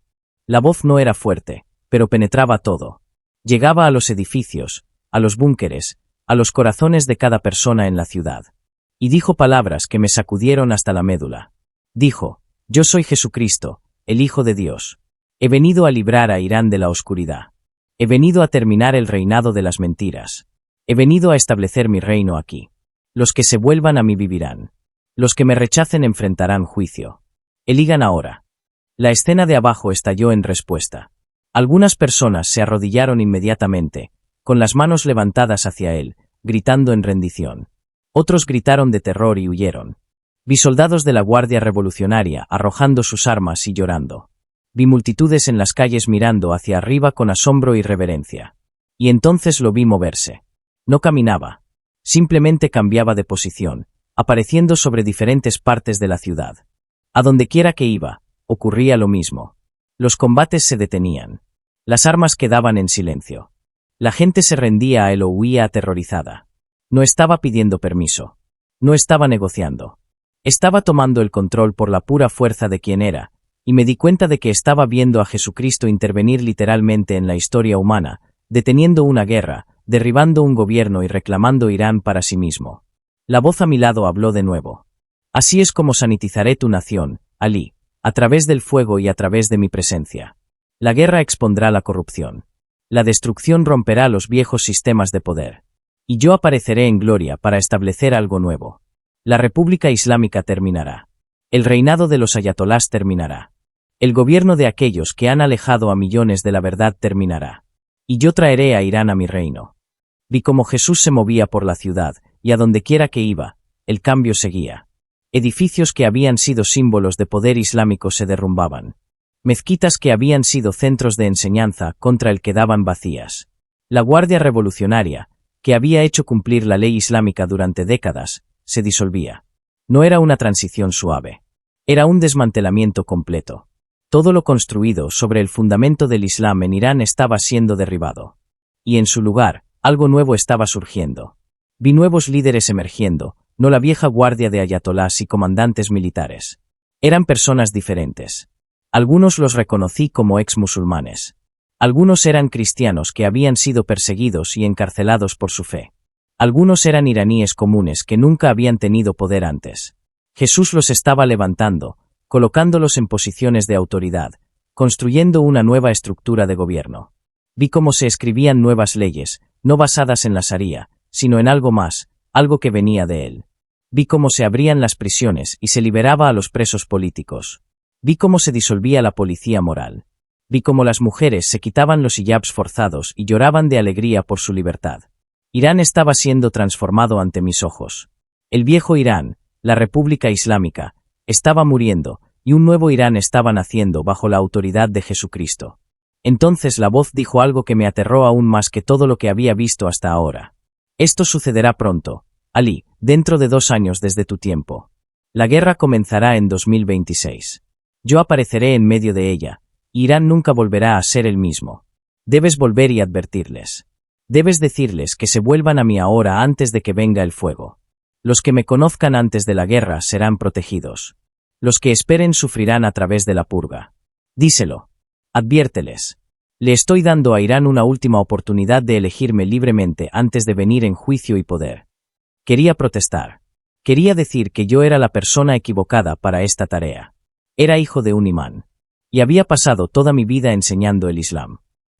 La voz no era fuerte, pero penetraba todo. Llegaba a los edificios, a los búnkeres, a los corazones de cada persona en la ciudad. Y dijo palabras que me sacudieron hasta la médula. Dijo: «Yo soy Jesucristo, el Hijo de Dios. He venido a librar a Irán de la oscuridad. He venido a terminar el reinado de las mentiras. He venido a establecer mi reino aquí. Los que se vuelvan a mí vivirán. Los que me rechacen enfrentarán juicio. Eligan ahora». La escena de abajo estalló en respuesta. Algunas personas se arrodillaron inmediatamente, con las manos levantadas hacia él, gritando en rendición. Otros gritaron de terror y huyeron. Vi soldados de la Guardia Revolucionaria arrojando sus armas y llorando. Vi multitudes en las calles mirando hacia arriba con asombro y reverencia. Y entonces lo vi moverse. No caminaba. Simplemente cambiaba de posición, apareciendo sobre diferentes partes de la ciudad. A donde quiera que iba, ocurría lo mismo. Los combates se detenían. Las armas quedaban en silencio. La gente se rendía a él o huía aterrorizada. No estaba pidiendo permiso. No estaba negociando. Estaba tomando el control por la pura fuerza de quien era, y me di cuenta de que estaba viendo a Jesucristo intervenir literalmente en la historia humana, deteniendo una guerra, derribando un gobierno y reclamando Irán para sí mismo. La voz a mi lado habló de nuevo. «Así es como sanitizaré tu nación, Alí, a través del fuego y a través de mi presencia. La guerra expondrá la corrupción. La destrucción romperá los viejos sistemas de poder. Y yo apareceré en gloria para establecer algo nuevo. La República Islámica terminará. El reinado de los ayatolás terminará. El gobierno de aquellos que han alejado a millones de la verdad terminará. Y yo traeré a Irán a mi reino». Vi cómo Jesús se movía por la ciudad, y a donde quiera que iba, el cambio seguía. Edificios que habían sido símbolos de poder islámico se derrumbaban. Mezquitas que habían sido centros de enseñanza contra el quedaban vacías. La Guardia Revolucionaria, que había hecho cumplir la ley islámica durante décadas, se disolvía. No era una transición suave. Era un desmantelamiento completo. Todo lo construido sobre el fundamento del Islam en Irán estaba siendo derribado. Y en su lugar, algo nuevo estaba surgiendo. Vi nuevos líderes emergiendo, no la vieja guardia de ayatolás y comandantes militares. Eran personas diferentes. Algunos los reconocí como ex-musulmanes. Algunos eran cristianos que habían sido perseguidos y encarcelados por su fe. Algunos eran iraníes comunes que nunca habían tenido poder antes. Jesús los estaba levantando, colocándolos en posiciones de autoridad, construyendo una nueva estructura de gobierno. Vi cómo se escribían nuevas leyes, no basadas en la Sharía, sino en algo más, algo que venía de él. Vi cómo se abrían las prisiones y se liberaba a los presos políticos. Vi cómo se disolvía la policía moral. Vi cómo las mujeres se quitaban los hijabs forzados y lloraban de alegría por su libertad. Irán estaba siendo transformado ante mis ojos. El viejo Irán, la República Islámica, estaba muriendo, y un nuevo Irán estaba naciendo bajo la autoridad de Jesucristo. Entonces la voz dijo algo que me aterró aún más que todo lo que había visto hasta ahora. «Esto sucederá pronto, Alí, dentro de 2 años desde tu tiempo. La guerra comenzará en 2026. Yo apareceré en medio de ella, y Irán nunca volverá a ser el mismo. Debes volver y advertirles. Debes decirles que se vuelvan a mí ahora antes de que venga el fuego. Los que me conozcan antes de la guerra serán protegidos. Los que esperen sufrirán a través de la purga. Díselo. Adviérteles. Le estoy dando a Irán una última oportunidad de elegirme libremente antes de venir en juicio y poder. Quería protestar. Quería decir que yo era la persona equivocada para esta tarea. Era hijo de un imán. Y había pasado toda mi vida enseñando el Islam.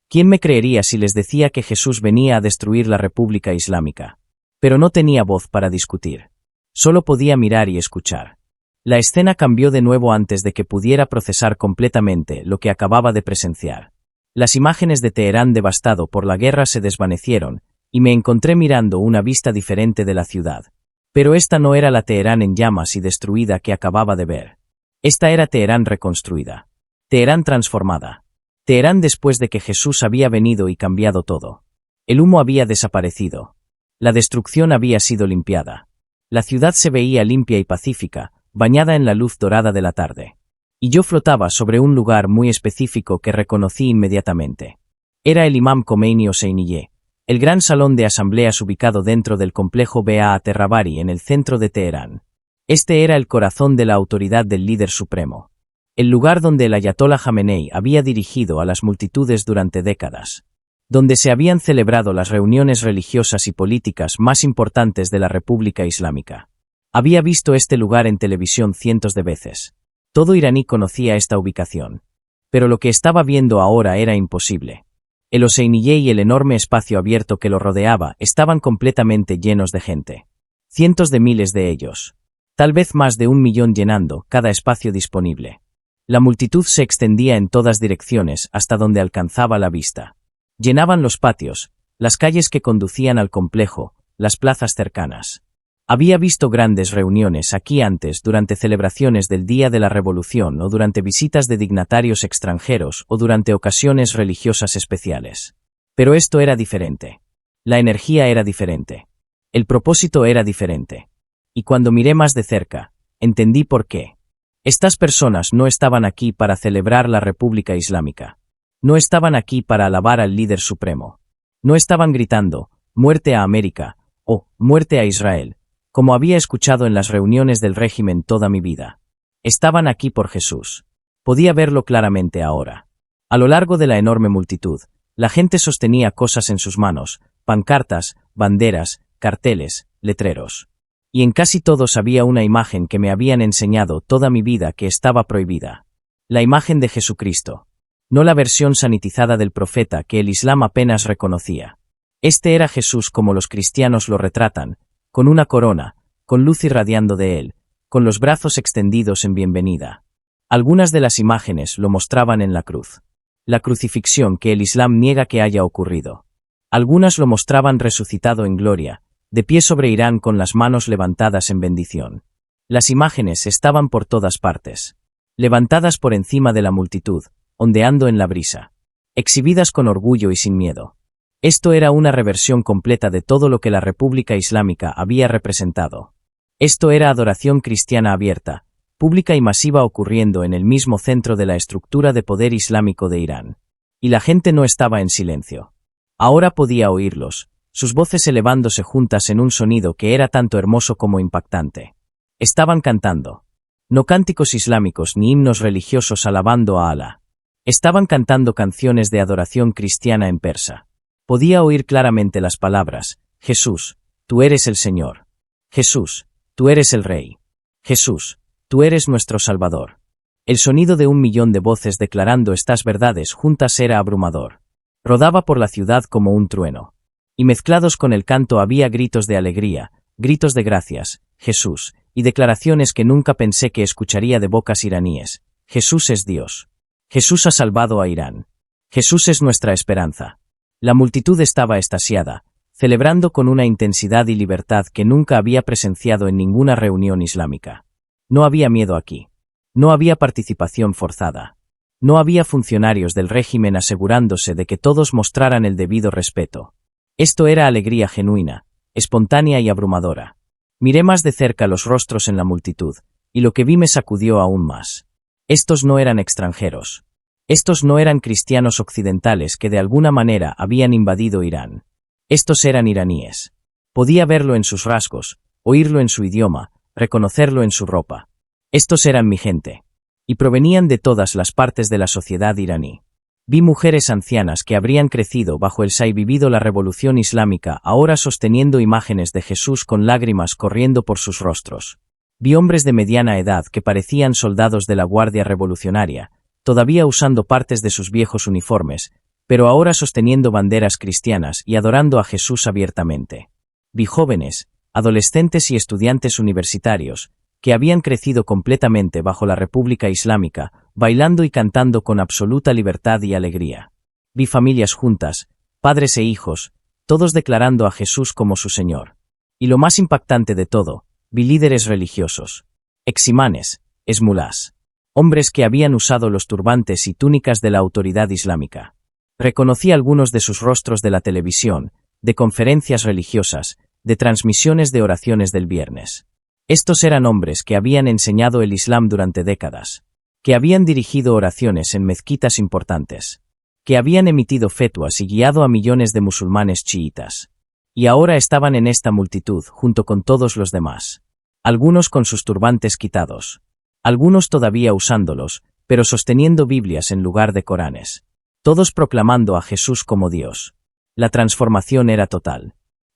¿Quién me creería si les decía que Jesús venía a destruir la República Islámica? Pero no tenía voz para discutir. Solo podía mirar y escuchar. La escena cambió de nuevo antes de que pudiera procesar completamente lo que acababa de presenciar. Las imágenes de Teherán devastado por la guerra se desvanecieron, y me encontré mirando una vista diferente de la ciudad. Pero esta no era la Teherán en llamas y destruida que acababa de ver. Esta era Teherán reconstruida. Teherán transformada. Teherán después de que Jesús había venido y cambiado todo. El humo había desaparecido. La destrucción había sido limpiada. La ciudad se veía limpia y pacífica, bañada en la luz dorada de la tarde. Y yo flotaba sobre un lugar muy específico que reconocí inmediatamente. Era el Imam Khomeini Hosseiniye, el gran salón de asambleas ubicado dentro del complejo Beat Rabari en el centro de Teherán. Este era el corazón de la autoridad del líder supremo. El lugar donde el Ayatollah Jamenei había dirigido a las multitudes durante décadas. Donde se habían celebrado las reuniones religiosas y políticas más importantes de la República Islámica. Había visto este lugar en televisión cientos de veces. Todo iraní conocía esta ubicación. Pero lo que estaba viendo ahora era imposible. El Hosseiniye y el enorme espacio abierto que lo rodeaba estaban completamente llenos de gente. Cientos de miles de ellos. Tal vez más de 1 millón llenando cada espacio disponible. La multitud se extendía en todas direcciones hasta donde alcanzaba la vista. Llenaban los patios, las calles que conducían al complejo, las plazas cercanas. Había visto grandes reuniones aquí antes durante celebraciones del Día de la Revolución o durante visitas de dignatarios extranjeros o durante ocasiones religiosas especiales. Pero esto era diferente. La energía era diferente. El propósito era diferente. Y cuando miré más de cerca, entendí por qué. Estas personas no estaban aquí para celebrar la República Islámica. No estaban aquí para alabar al líder supremo. No estaban gritando, «Muerte a América» o «Muerte a Israel», como había escuchado en las reuniones del régimen toda mi vida. Estaban aquí por Jesús. Podía verlo claramente ahora. A lo largo de la enorme multitud, la gente sostenía cosas en sus manos, pancartas, banderas, carteles, letreros. Y en casi todos había una imagen que me habían enseñado toda mi vida que estaba prohibida. La imagen de Jesucristo. No la versión sanitizada del profeta que el Islam apenas reconocía. Este era Jesús como los cristianos lo retratan, con una corona, con luz irradiando de él, con los brazos extendidos en bienvenida. Algunas de las imágenes lo mostraban en la cruz. La crucifixión que el Islam niega que haya ocurrido. Algunas lo mostraban resucitado en gloria, de pie sobre Irán con las manos levantadas en bendición. Las imágenes estaban por todas partes. Levantadas por encima de la multitud, ondeando en la brisa. Exhibidas con orgullo y sin miedo. Esto era una reversión completa de todo lo que la República Islámica había representado. Esto era adoración cristiana abierta, pública y masiva ocurriendo en el mismo centro de la estructura de poder islámico de Irán. Y la gente no estaba en silencio. Ahora podía oírlos, sus voces elevándose juntas en un sonido que era tanto hermoso como impactante. Estaban cantando. No cánticos islámicos ni himnos religiosos alabando a Alá. Estaban cantando canciones de adoración cristiana en persa. Podía oír claramente las palabras, Jesús, tú eres el Señor. Jesús, tú eres el Rey. Jesús, tú eres nuestro Salvador. El sonido de 1 millón de voces declarando estas verdades juntas era abrumador. Rodaba por la ciudad como un trueno. Y mezclados con el canto había gritos de alegría, gritos de gracias, Jesús, y declaraciones que nunca pensé que escucharía de bocas iraníes. Jesús es Dios. Jesús ha salvado a Irán. Jesús es nuestra esperanza. La multitud estaba extasiada, celebrando con una intensidad y libertad que nunca había presenciado en ninguna reunión islámica. No había miedo aquí. No había participación forzada. No había funcionarios del régimen asegurándose de que todos mostraran el debido respeto. Esto era alegría genuina, espontánea y abrumadora. Miré más de cerca los rostros en la multitud, y lo que vi me sacudió aún más. Estos no eran extranjeros. Estos no eran cristianos occidentales que de alguna manera habían invadido Irán. Estos eran iraníes. Podía verlo en sus rasgos, oírlo en su idioma, reconocerlo en su ropa. Estos eran mi gente. Y provenían de todas las partes de la sociedad iraní. Vi mujeres ancianas que habrían crecido bajo el y vivido la revolución islámica, ahora sosteniendo imágenes de Jesús con lágrimas corriendo por sus rostros. Vi hombres de mediana edad que parecían soldados de la Guardia Revolucionaria, todavía usando partes de sus viejos uniformes, pero ahora sosteniendo banderas cristianas y adorando a Jesús abiertamente. Vi jóvenes, adolescentes y estudiantes universitarios, que habían crecido completamente bajo la República Islámica, bailando y cantando con absoluta libertad y alegría. Vi familias juntas, padres e hijos, todos declarando a Jesús como su Señor. Y lo más impactante de todo, vi líderes religiosos, eximanes, esmulás, hombres que habían usado los turbantes y túnicas de la autoridad islámica. Reconocí algunos de sus rostros de la televisión, de conferencias religiosas, de transmisiones de oraciones del viernes. Estos eran hombres que habían enseñado el Islam durante décadas, que habían dirigido oraciones en mezquitas importantes, que habían emitido fetuas y guiado a millones de musulmanes chiitas. Y ahora estaban en esta multitud junto con todos los demás. Algunos con sus turbantes quitados. Algunos todavía usándolos, pero sosteniendo Biblias en lugar de Coranes. Todos proclamando a Jesús como Dios. La transformación era total.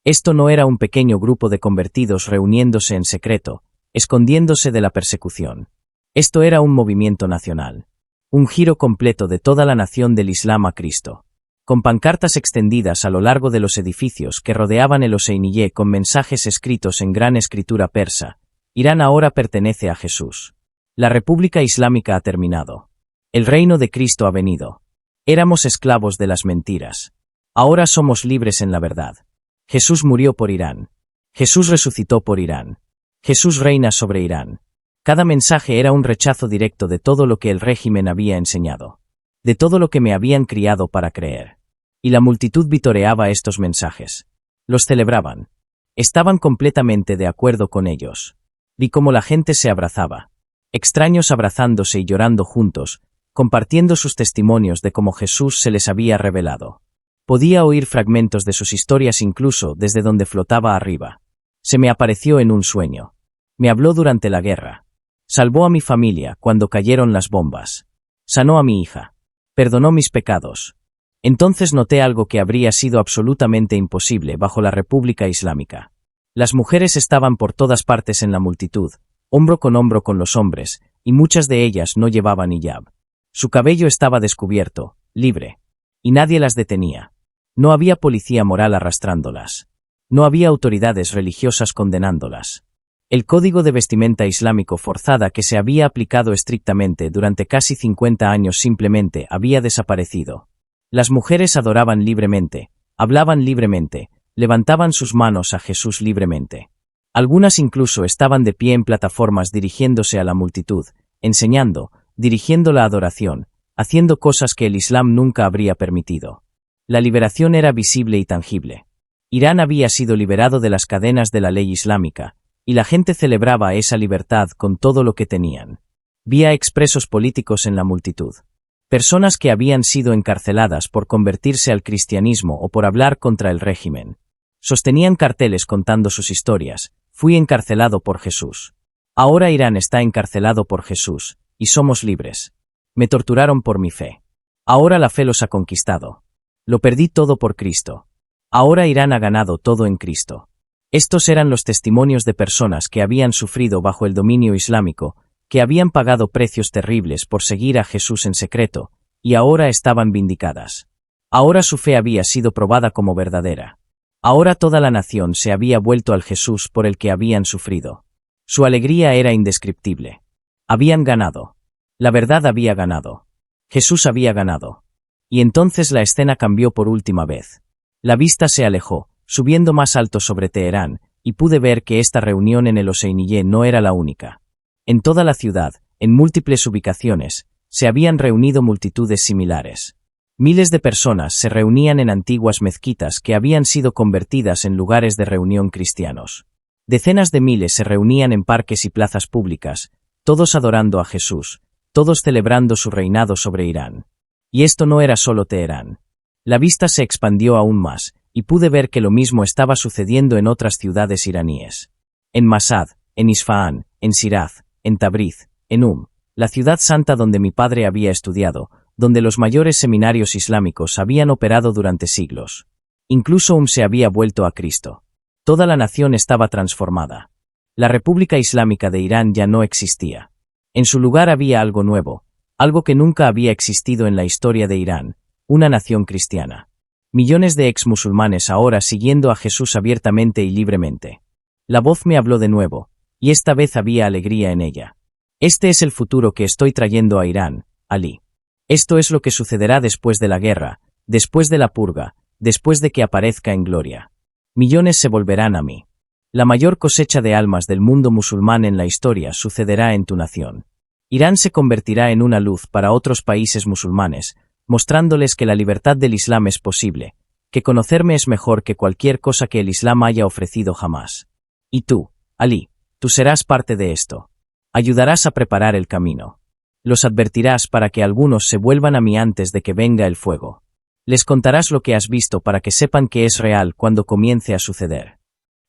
Esto no era un pequeño grupo de convertidos reuniéndose en secreto, escondiéndose de la persecución. Esto era un movimiento nacional. Un giro completo de toda la nación del Islam a Cristo. Con pancartas extendidas a lo largo de los edificios que rodeaban el Hoseiniyeh con mensajes escritos en gran escritura persa. Irán ahora pertenece a Jesús. La República Islámica ha terminado. El reino de Cristo ha venido. Éramos esclavos de las mentiras. Ahora somos libres en la verdad. Jesús murió por Irán. Jesús resucitó por Irán. Jesús reina sobre Irán. Cada mensaje era un rechazo directo de todo lo que el régimen había enseñado. De todo lo que me habían criado para creer. Y la multitud vitoreaba estos mensajes. Los celebraban. Estaban completamente de acuerdo con ellos. Vi cómo la gente se abrazaba. Extraños abrazándose y llorando juntos, compartiendo sus testimonios de cómo Jesús se les había revelado. Podía oír fragmentos de sus historias incluso desde donde flotaba arriba. Se me apareció en un sueño. Me habló durante la guerra. Salvó a mi familia cuando cayeron las bombas. Sanó a mi hija. Perdonó mis pecados. Entonces noté algo que habría sido absolutamente imposible bajo la República Islámica. Las mujeres estaban por todas partes en la multitud, hombro con los hombres, y muchas de ellas no llevaban hijab. Su cabello estaba descubierto, libre. Y nadie las detenía. No había policía moral arrastrándolas. No había autoridades religiosas condenándolas. El código de vestimenta islámico forzada que se había aplicado estrictamente durante casi 50 años simplemente había desaparecido. Las mujeres adoraban libremente, hablaban libremente, levantaban sus manos a Jesús libremente. Algunas incluso estaban de pie en plataformas dirigiéndose a la multitud, enseñando, dirigiendo la adoración, haciendo cosas que el Islam nunca habría permitido. La liberación era visible y tangible. Irán había sido liberado de las cadenas de la ley islámica, y la gente celebraba esa libertad con todo lo que tenían. Vi a expresos políticos en la multitud. Personas que habían sido encarceladas por convertirse al cristianismo o por hablar contra el régimen. Sostenían carteles contando sus historias. Fui encarcelado por Jesús. Ahora Irán está encarcelado por Jesús, y somos libres. Me torturaron por mi fe. Ahora la fe los ha conquistado. Lo perdí todo por Cristo. Ahora Irán ha ganado todo en Cristo. Estos eran los testimonios de personas que habían sufrido bajo el dominio islámico, que habían pagado precios terribles por seguir a Jesús en secreto, y ahora estaban vindicadas. Ahora su fe había sido probada como verdadera. Ahora toda la nación se había vuelto al Jesús por el que habían sufrido. Su alegría era indescriptible. Habían ganado. La verdad había ganado. Jesús había ganado. Y entonces la escena cambió por última vez. La vista se alejó, subiendo más alto sobre Teherán, y pude ver que esta reunión en el Hoseiniyeh no era la única. En toda la ciudad, en múltiples ubicaciones, se habían reunido multitudes similares. Miles de personas se reunían en antiguas mezquitas que habían sido convertidas en lugares de reunión cristianos. Decenas de miles se reunían en parques y plazas públicas, todos adorando a Jesús, todos celebrando su reinado sobre Irán. Y esto no era solo Teherán. La vista se expandió aún más, y pude ver que lo mismo estaba sucediendo en otras ciudades iraníes. En Masad, en Isfahán, en Shiraz, en Tabriz, en la ciudad santa donde mi padre había estudiado, donde los mayores seminarios islámicos habían operado durante siglos. Incluso se había vuelto a Cristo. Toda la nación estaba transformada. La República Islámica de Irán ya no existía. En su lugar había algo nuevo, algo que nunca había existido en la historia de Irán, una nación cristiana. Millones de ex-musulmanes ahora siguiendo a Jesús abiertamente y libremente. La voz me habló de nuevo, y esta vez había alegría en ella. Este es el futuro que estoy trayendo a Irán, Ali. Esto es lo que sucederá después de la guerra, después de la purga, después de que aparezca en gloria. Millones se volverán a mí. La mayor cosecha de almas del mundo musulmán en la historia sucederá en tu nación. Irán se convertirá en una luz para otros países musulmanes, mostrándoles que la libertad del Islam es posible, que conocerme es mejor que cualquier cosa que el Islam haya ofrecido jamás. Y tú, Ali, tú serás parte de esto. Ayudarás a preparar el camino. Los advertirás para que algunos se vuelvan a mí antes de que venga el fuego. Les contarás lo que has visto para que sepan que es real cuando comience a suceder.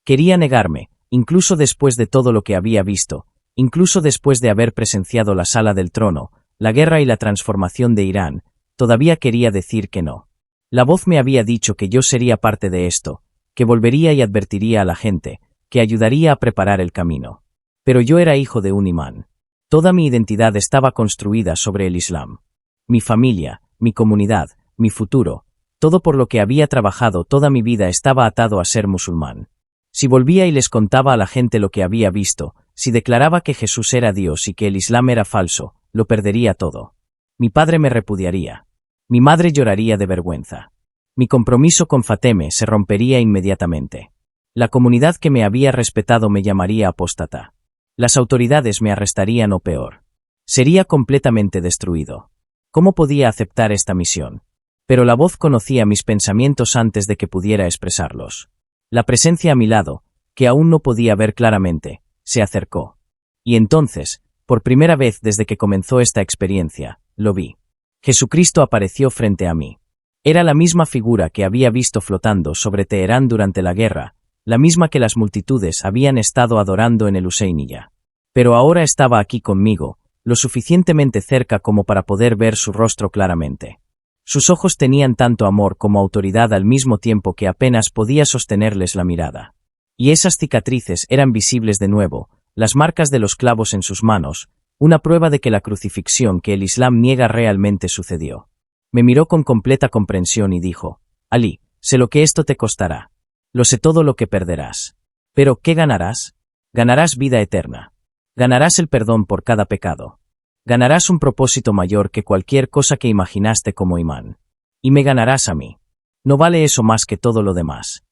Quería negarme, incluso después de todo lo que había visto, incluso después de haber presenciado la sala del trono, la guerra y la transformación de Irán, todavía quería decir que no. La voz me había dicho que yo sería parte de esto, que volvería y advertiría a la gente, que ayudaría a preparar el camino. Pero yo era hijo de un imán. Toda mi identidad estaba construida sobre el Islam. Mi familia, mi comunidad, mi futuro, todo por lo que había trabajado toda mi vida estaba atado a ser musulmán. Si volvía y les contaba a la gente lo que había visto, si declaraba que Jesús era Dios y que el Islam era falso, lo perdería todo. Mi padre me repudiaría. Mi madre lloraría de vergüenza. Mi compromiso con Fateme se rompería inmediatamente. La comunidad que me había respetado me llamaría apóstata. Las autoridades me arrestarían o peor. Sería completamente destruido. ¿Cómo podía aceptar esta misión? Pero la voz conocía mis pensamientos antes de que pudiera expresarlos. La presencia a mi lado, que aún no podía ver claramente, se acercó. Y entonces, por primera vez desde que comenzó esta experiencia, lo vi. Jesucristo apareció frente a mí. Era la misma figura que había visto flotando sobre Teherán durante la guerra, la misma que las multitudes habían estado adorando en el Husainiyya. Pero ahora estaba aquí conmigo, lo suficientemente cerca como para poder ver su rostro claramente. Sus ojos tenían tanto amor como autoridad al mismo tiempo que apenas podía sostenerles la mirada. Y esas cicatrices eran visibles de nuevo, las marcas de los clavos en sus manos, una prueba de que la crucifixión que el Islam niega realmente sucedió. Me miró con completa comprensión y dijo: Ali, sé lo que esto te costará. Lo sé todo lo que perderás. Pero, ¿qué ganarás? Ganarás vida eterna. Ganarás el perdón por cada pecado. Ganarás un propósito mayor que cualquier cosa que imaginaste como imán. Y me ganarás a mí. ¿No vale eso más que todo lo demás?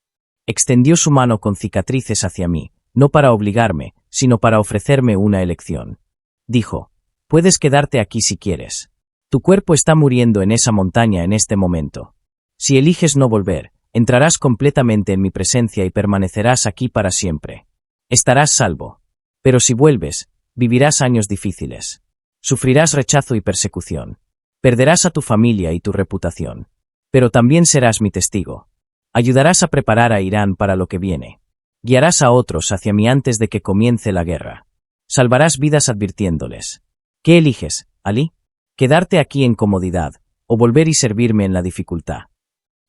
Extendió su mano con cicatrices hacia mí, no para obligarme, sino para ofrecerme una elección. Dijo: puedes quedarte aquí si quieres. Tu cuerpo está muriendo en esa montaña en este momento. Si eliges no volver, entrarás completamente en mi presencia y permanecerás aquí para siempre. Estarás salvo. Pero si vuelves, vivirás años difíciles. Sufrirás rechazo y persecución. Perderás a tu familia y tu reputación. Pero también serás mi testigo. Ayudarás a preparar a Irán para lo que viene. Guiarás a otros hacia mí antes de que comience la guerra. Salvarás vidas advirtiéndoles. ¿Qué eliges, Ali? ¿Quedarte aquí en comodidad, o volver y servirme en la dificultad?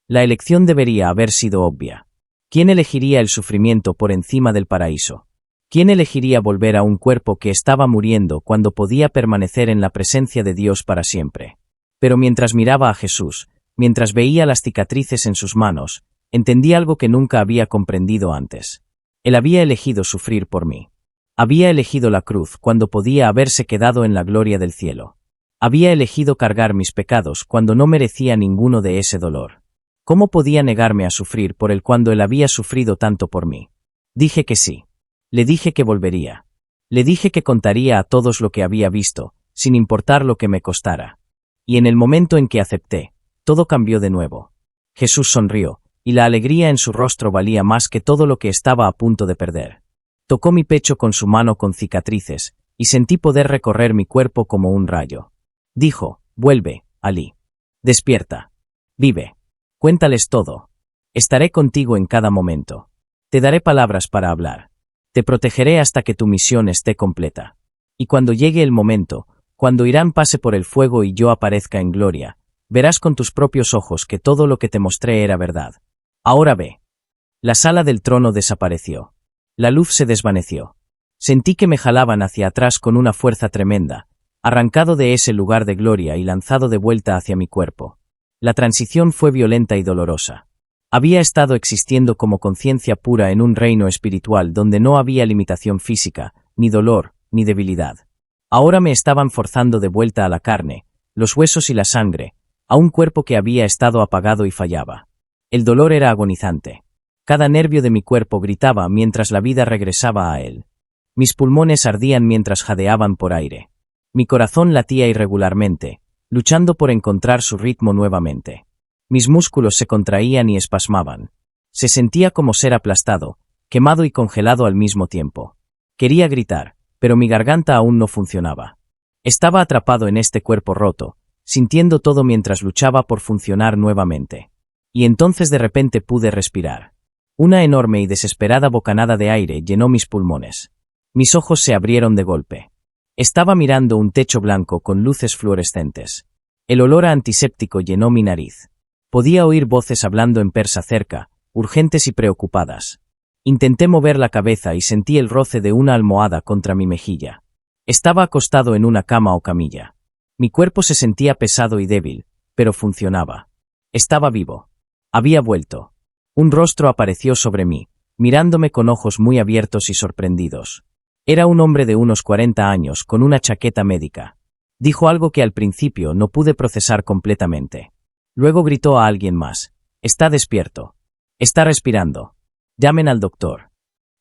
La elección debería haber sido obvia. ¿Quién elegiría el sufrimiento por encima del paraíso? ¿Quién elegiría volver a un cuerpo que estaba muriendo cuando podía permanecer en la presencia de Dios para siempre? Pero mientras miraba a Jesús, mientras veía las cicatrices en sus manos, entendí algo que nunca había comprendido antes. Él había elegido sufrir por mí. Había elegido la cruz cuando podía haberse quedado en la gloria del cielo. Había elegido cargar mis pecados cuando no merecía ninguno de ese dolor. ¿Cómo podía negarme a sufrir por él cuando él había sufrido tanto por mí? Dije que sí. Le dije que volvería. Le dije que contaría a todos lo que había visto, sin importar lo que me costara. Y en el momento en que acepté, todo cambió de nuevo. Jesús sonrió, y la alegría en su rostro valía más que todo lo que estaba a punto de perder. Tocó mi pecho con su mano con cicatrices, y sentí poder recorrer mi cuerpo como un rayo. Dijo: vuelve, Ali. Despierta. Vive. Cuéntales todo. Estaré contigo en cada momento. Te daré palabras para hablar. Te protegeré hasta que tu misión esté completa. Y cuando llegue el momento, cuando Irán pase por el fuego y yo aparezca en gloria, verás con tus propios ojos que todo lo que te mostré era verdad. Ahora ve. La sala del trono desapareció. La luz se desvaneció. Sentí que me jalaban hacia atrás con una fuerza tremenda, arrancado de ese lugar de gloria y lanzado de vuelta hacia mi cuerpo. La transición fue violenta y dolorosa. Había estado existiendo como conciencia pura en un reino espiritual donde no había limitación física, ni dolor, ni debilidad. Ahora me estaban forzando de vuelta a la carne, los huesos y la sangre, a un cuerpo que había estado apagado y fallaba. El dolor era agonizante. Cada nervio de mi cuerpo gritaba mientras la vida regresaba a él. Mis pulmones ardían mientras jadeaban por aire. Mi corazón latía irregularmente, luchando por encontrar su ritmo nuevamente. Mis músculos se contraían y espasmaban. Se sentía como ser aplastado, quemado y congelado al mismo tiempo. Quería gritar, pero mi garganta aún no funcionaba. Estaba atrapado en este cuerpo roto, sintiendo todo mientras luchaba por funcionar nuevamente. Y entonces de repente pude respirar. Una enorme y desesperada bocanada de aire llenó mis pulmones. Mis ojos se abrieron de golpe. Estaba mirando un techo blanco con luces fluorescentes. El olor a antiséptico llenó mi nariz. Podía oír voces hablando en persa cerca, urgentes y preocupadas. Intenté mover la cabeza y sentí el roce de una almohada contra mi mejilla. Estaba acostado en una cama o camilla. Mi cuerpo se sentía pesado y débil, pero funcionaba. Estaba vivo. Había vuelto. Un rostro apareció sobre mí, mirándome con ojos muy abiertos y sorprendidos. Era un hombre de unos 40 años con una chaqueta médica. Dijo algo que al principio no pude procesar completamente. Luego gritó a alguien más. «Está despierto. Está respirando. Llamen al doctor».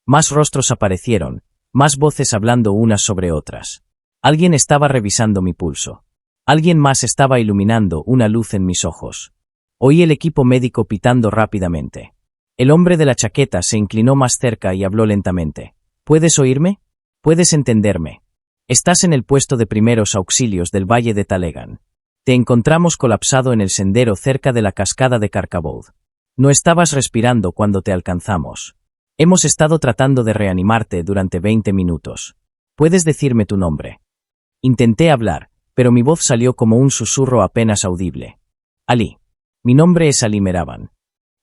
Más rostros aparecieron, más voces hablando unas sobre otras. Alguien estaba revisando mi pulso. Alguien más estaba iluminando una luz en mis ojos. Oí el equipo médico pitando rápidamente. El hombre de la chaqueta se inclinó más cerca y habló lentamente. «¿Puedes oírme? ¿Puedes entenderme? Estás en el puesto de primeros auxilios del Valle de Talegan. Te encontramos colapsado en el sendero cerca de la cascada de Carcaboud. No estabas respirando cuando te alcanzamos. Hemos estado tratando de reanimarte durante 20 minutos. ¿Puedes decirme tu nombre?» Intenté hablar, pero mi voz salió como un susurro apenas audible. «Ali. Mi nombre es Ali Meraban».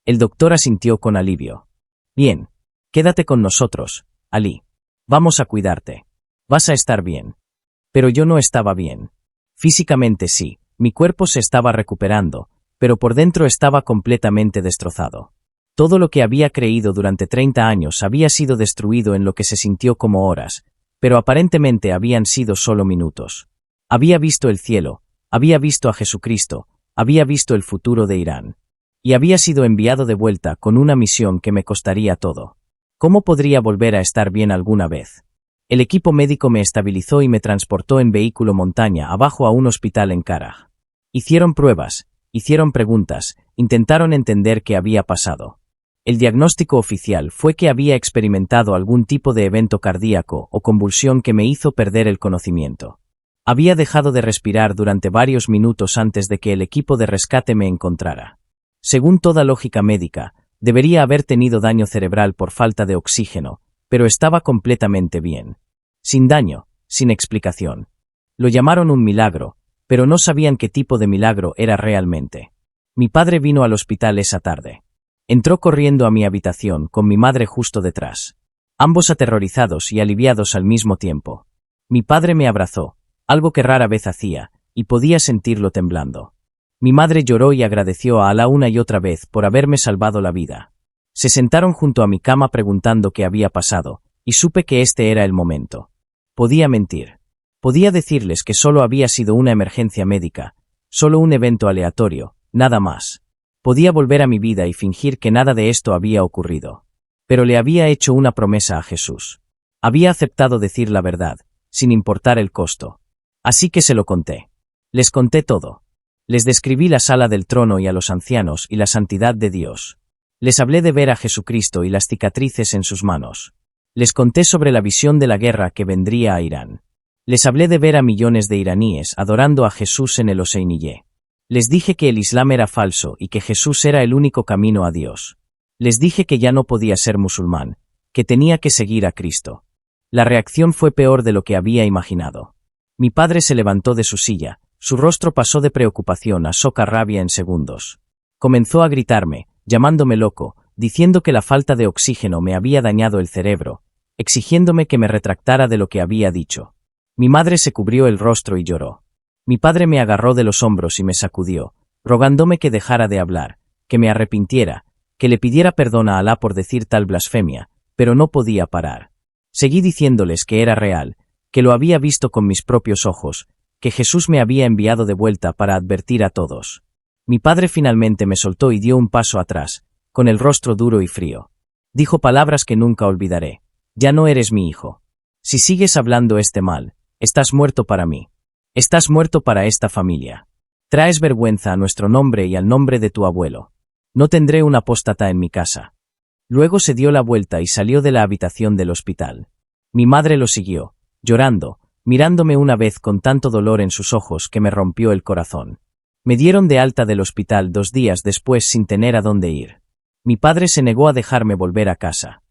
El doctor asintió con alivio. «Bien. Quédate con nosotros, Ali. Vamos a cuidarte. Vas a estar bien». Pero yo no estaba bien. Físicamente sí, mi cuerpo se estaba recuperando, pero por dentro estaba completamente destrozado. Todo lo que había creído durante 30 años había sido destruido en lo que se sintió como horas, pero aparentemente habían sido solo minutos. Había visto el cielo, había visto a Jesucristo, había visto el futuro de Irán. Y había sido enviado de vuelta con una misión que me costaría todo. ¿Cómo podría volver a estar bien alguna vez? El equipo médico me estabilizó y me transportó en vehículo montaña abajo a un hospital en Karaj. Hicieron pruebas, hicieron preguntas, intentaron entender qué había pasado. El diagnóstico oficial fue que había experimentado algún tipo de evento cardíaco o convulsión que me hizo perder el conocimiento. Había dejado de respirar durante varios minutos antes de que el equipo de rescate me encontrara. Según toda lógica médica, debería haber tenido daño cerebral por falta de oxígeno, pero estaba completamente bien. Sin daño, sin explicación. Lo llamaron un milagro, pero no sabían qué tipo de milagro era realmente. Mi padre vino al hospital esa tarde. Entró corriendo a mi habitación con mi madre justo detrás. Ambos aterrorizados y aliviados al mismo tiempo. Mi padre me abrazó, algo que rara vez hacía, y podía sentirlo temblando. Mi madre lloró y agradeció a Alá una y otra vez por haberme salvado la vida. Se sentaron junto a mi cama preguntando qué había pasado, y supe que este era el momento. Podía mentir. Podía decirles que solo había sido una emergencia médica, solo un evento aleatorio, nada más. Podía volver a mi vida y fingir que nada de esto había ocurrido. Pero le había hecho una promesa a Jesús. Había aceptado decir la verdad, sin importar el costo. Así que se lo conté. Les conté todo. Les describí la sala del trono y a los ancianos y la santidad de Dios. Les hablé de ver a Jesucristo y las cicatrices en sus manos. Les conté sobre la visión de la guerra que vendría a Irán. Les hablé de ver a millones de iraníes adorando a Jesús en el Hoseiniyeh. Les dije que el Islam era falso y que Jesús era el único camino a Dios. Les dije que ya no podía ser musulmán, que tenía que seguir a Cristo. La reacción fue peor de lo que había imaginado. Mi padre se levantó de su silla, su rostro pasó de preocupación a soca rabia en segundos. Comenzó a gritarme, llamándome loco, diciendo que la falta de oxígeno me había dañado el cerebro, exigiéndome que me retractara de lo que había dicho. Mi madre se cubrió el rostro y lloró. Mi padre me agarró de los hombros y me sacudió, rogándome que dejara de hablar, que me arrepintiera, que le pidiera perdón a Alá por decir tal blasfemia, pero no podía parar. Seguí diciéndoles que era real, que lo había visto con mis propios ojos, que Jesús me había enviado de vuelta para advertir a todos. Mi padre finalmente me soltó y dio un paso atrás, con el rostro duro y frío. Dijo palabras que nunca olvidaré. Ya no eres mi hijo. Si sigues hablando este mal, estás muerto para mí. Estás muerto para esta familia. Traes vergüenza a nuestro nombre y al nombre de tu abuelo. No tendré un apóstata en mi casa. Luego se dio la vuelta y salió de la habitación del hospital. Mi madre lo siguió, llorando, mirándome una vez con tanto dolor en sus ojos que me rompió el corazón. Me dieron de alta del hospital 2 días después sin tener a dónde ir. Mi padre se negó a dejarme volver a casa.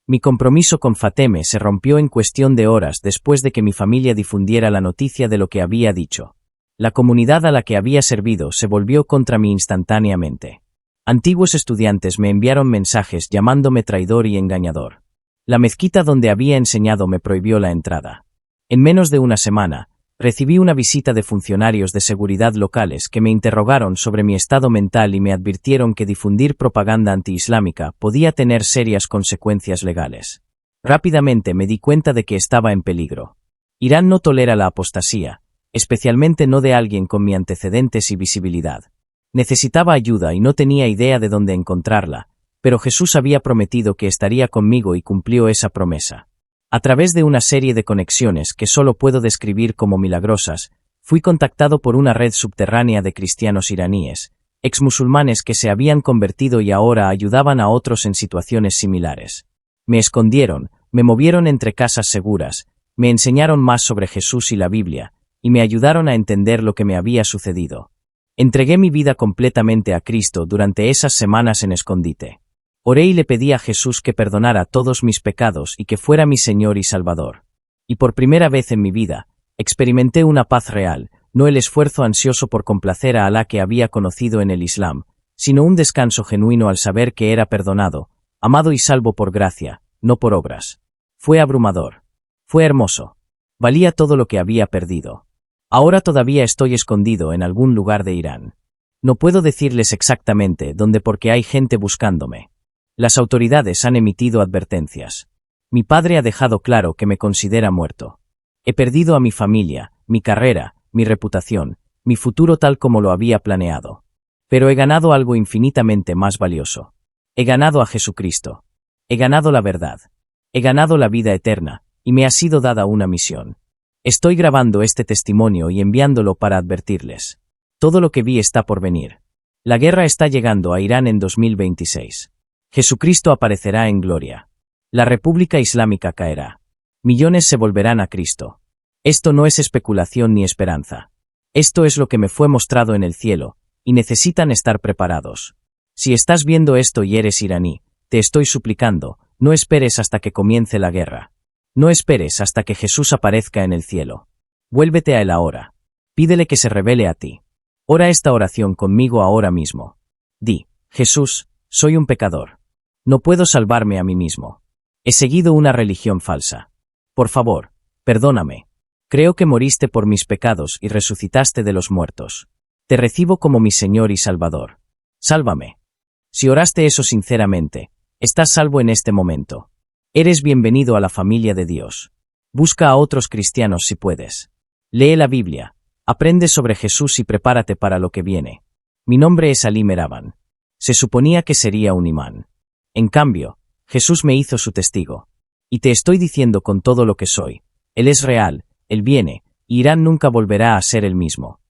Mi compromiso con Fateme se rompió en cuestión de horas después de que mi familia difundiera la noticia de lo que había dicho. La comunidad a la que había servido se volvió contra mí instantáneamente. Antiguos estudiantes me enviaron mensajes llamándome traidor y engañador. La mezquita donde había enseñado me prohibió la entrada. En menos de una semana, recibí una visita de funcionarios de seguridad locales que me interrogaron sobre mi estado mental y me advirtieron que difundir propaganda antiislámica podía tener serias consecuencias legales. Rápidamente me di cuenta de que estaba en peligro. Irán no tolera la apostasía, especialmente no de alguien con mis antecedentes y visibilidad. Necesitaba ayuda y no tenía idea de dónde encontrarla, pero Jesús había prometido que estaría conmigo y cumplió esa promesa. A través de una serie de conexiones que solo puedo describir como milagrosas, fui contactado por una red subterránea de cristianos iraníes, exmusulmanes que se habían convertido y ahora ayudaban a otros en situaciones similares. Me escondieron, me movieron entre casas seguras, me enseñaron más sobre Jesús y la Biblia, y me ayudaron a entender lo que me había sucedido. Entregué mi vida completamente a Cristo durante esas semanas en escondite. Oré y le pedí a Jesús que perdonara todos mis pecados y que fuera mi Señor y Salvador. Y por primera vez en mi vida, experimenté una paz real, no el esfuerzo ansioso por complacer a Alá que había conocido en el Islam, sino un descanso genuino al saber que era perdonado, amado y salvo por gracia, no por obras. Fue abrumador. Fue hermoso. Valía todo lo que había perdido. Ahora todavía estoy escondido en algún lugar de Irán. No puedo decirles exactamente dónde porque hay gente buscándome. Las autoridades han emitido advertencias. Mi padre ha dejado claro que me considera muerto. He perdido a mi familia, mi carrera, mi reputación, mi futuro tal como lo había planeado. Pero he ganado algo infinitamente más valioso. He ganado a Jesucristo. He ganado la verdad. He ganado la vida eterna, y me ha sido dada una misión. Estoy grabando este testimonio y enviándolo para advertirles. Todo lo que vi está por venir. La guerra está llegando a Irán en 2026. Jesucristo aparecerá en gloria. La República Islámica caerá. Millones se volverán a Cristo. Esto no es especulación ni esperanza. Esto es lo que me fue mostrado en el cielo, y necesitan estar preparados. Si estás viendo esto y eres iraní, te estoy suplicando, no esperes hasta que comience la guerra. No esperes hasta que Jesús aparezca en el cielo. Vuélvete a él ahora. Pídele que se revele a ti. Ora esta oración conmigo ahora mismo. Di, Jesús, soy un pecador. No puedo salvarme a mí mismo. He seguido una religión falsa. Por favor, perdóname. Creo que moriste por mis pecados y resucitaste de los muertos. Te recibo como mi Señor y Salvador. Sálvame. Si oraste eso sinceramente, estás salvo en este momento. Eres bienvenido a la familia de Dios. Busca a otros cristianos si puedes. Lee la Biblia, aprende sobre Jesús y prepárate para lo que viene. Mi nombre es Ali Meraban. Se suponía que sería un imán. En cambio, Jesús me hizo su testigo. Y te estoy diciendo con todo lo que soy. Él es real, Él viene, y Irán nunca volverá a ser el mismo.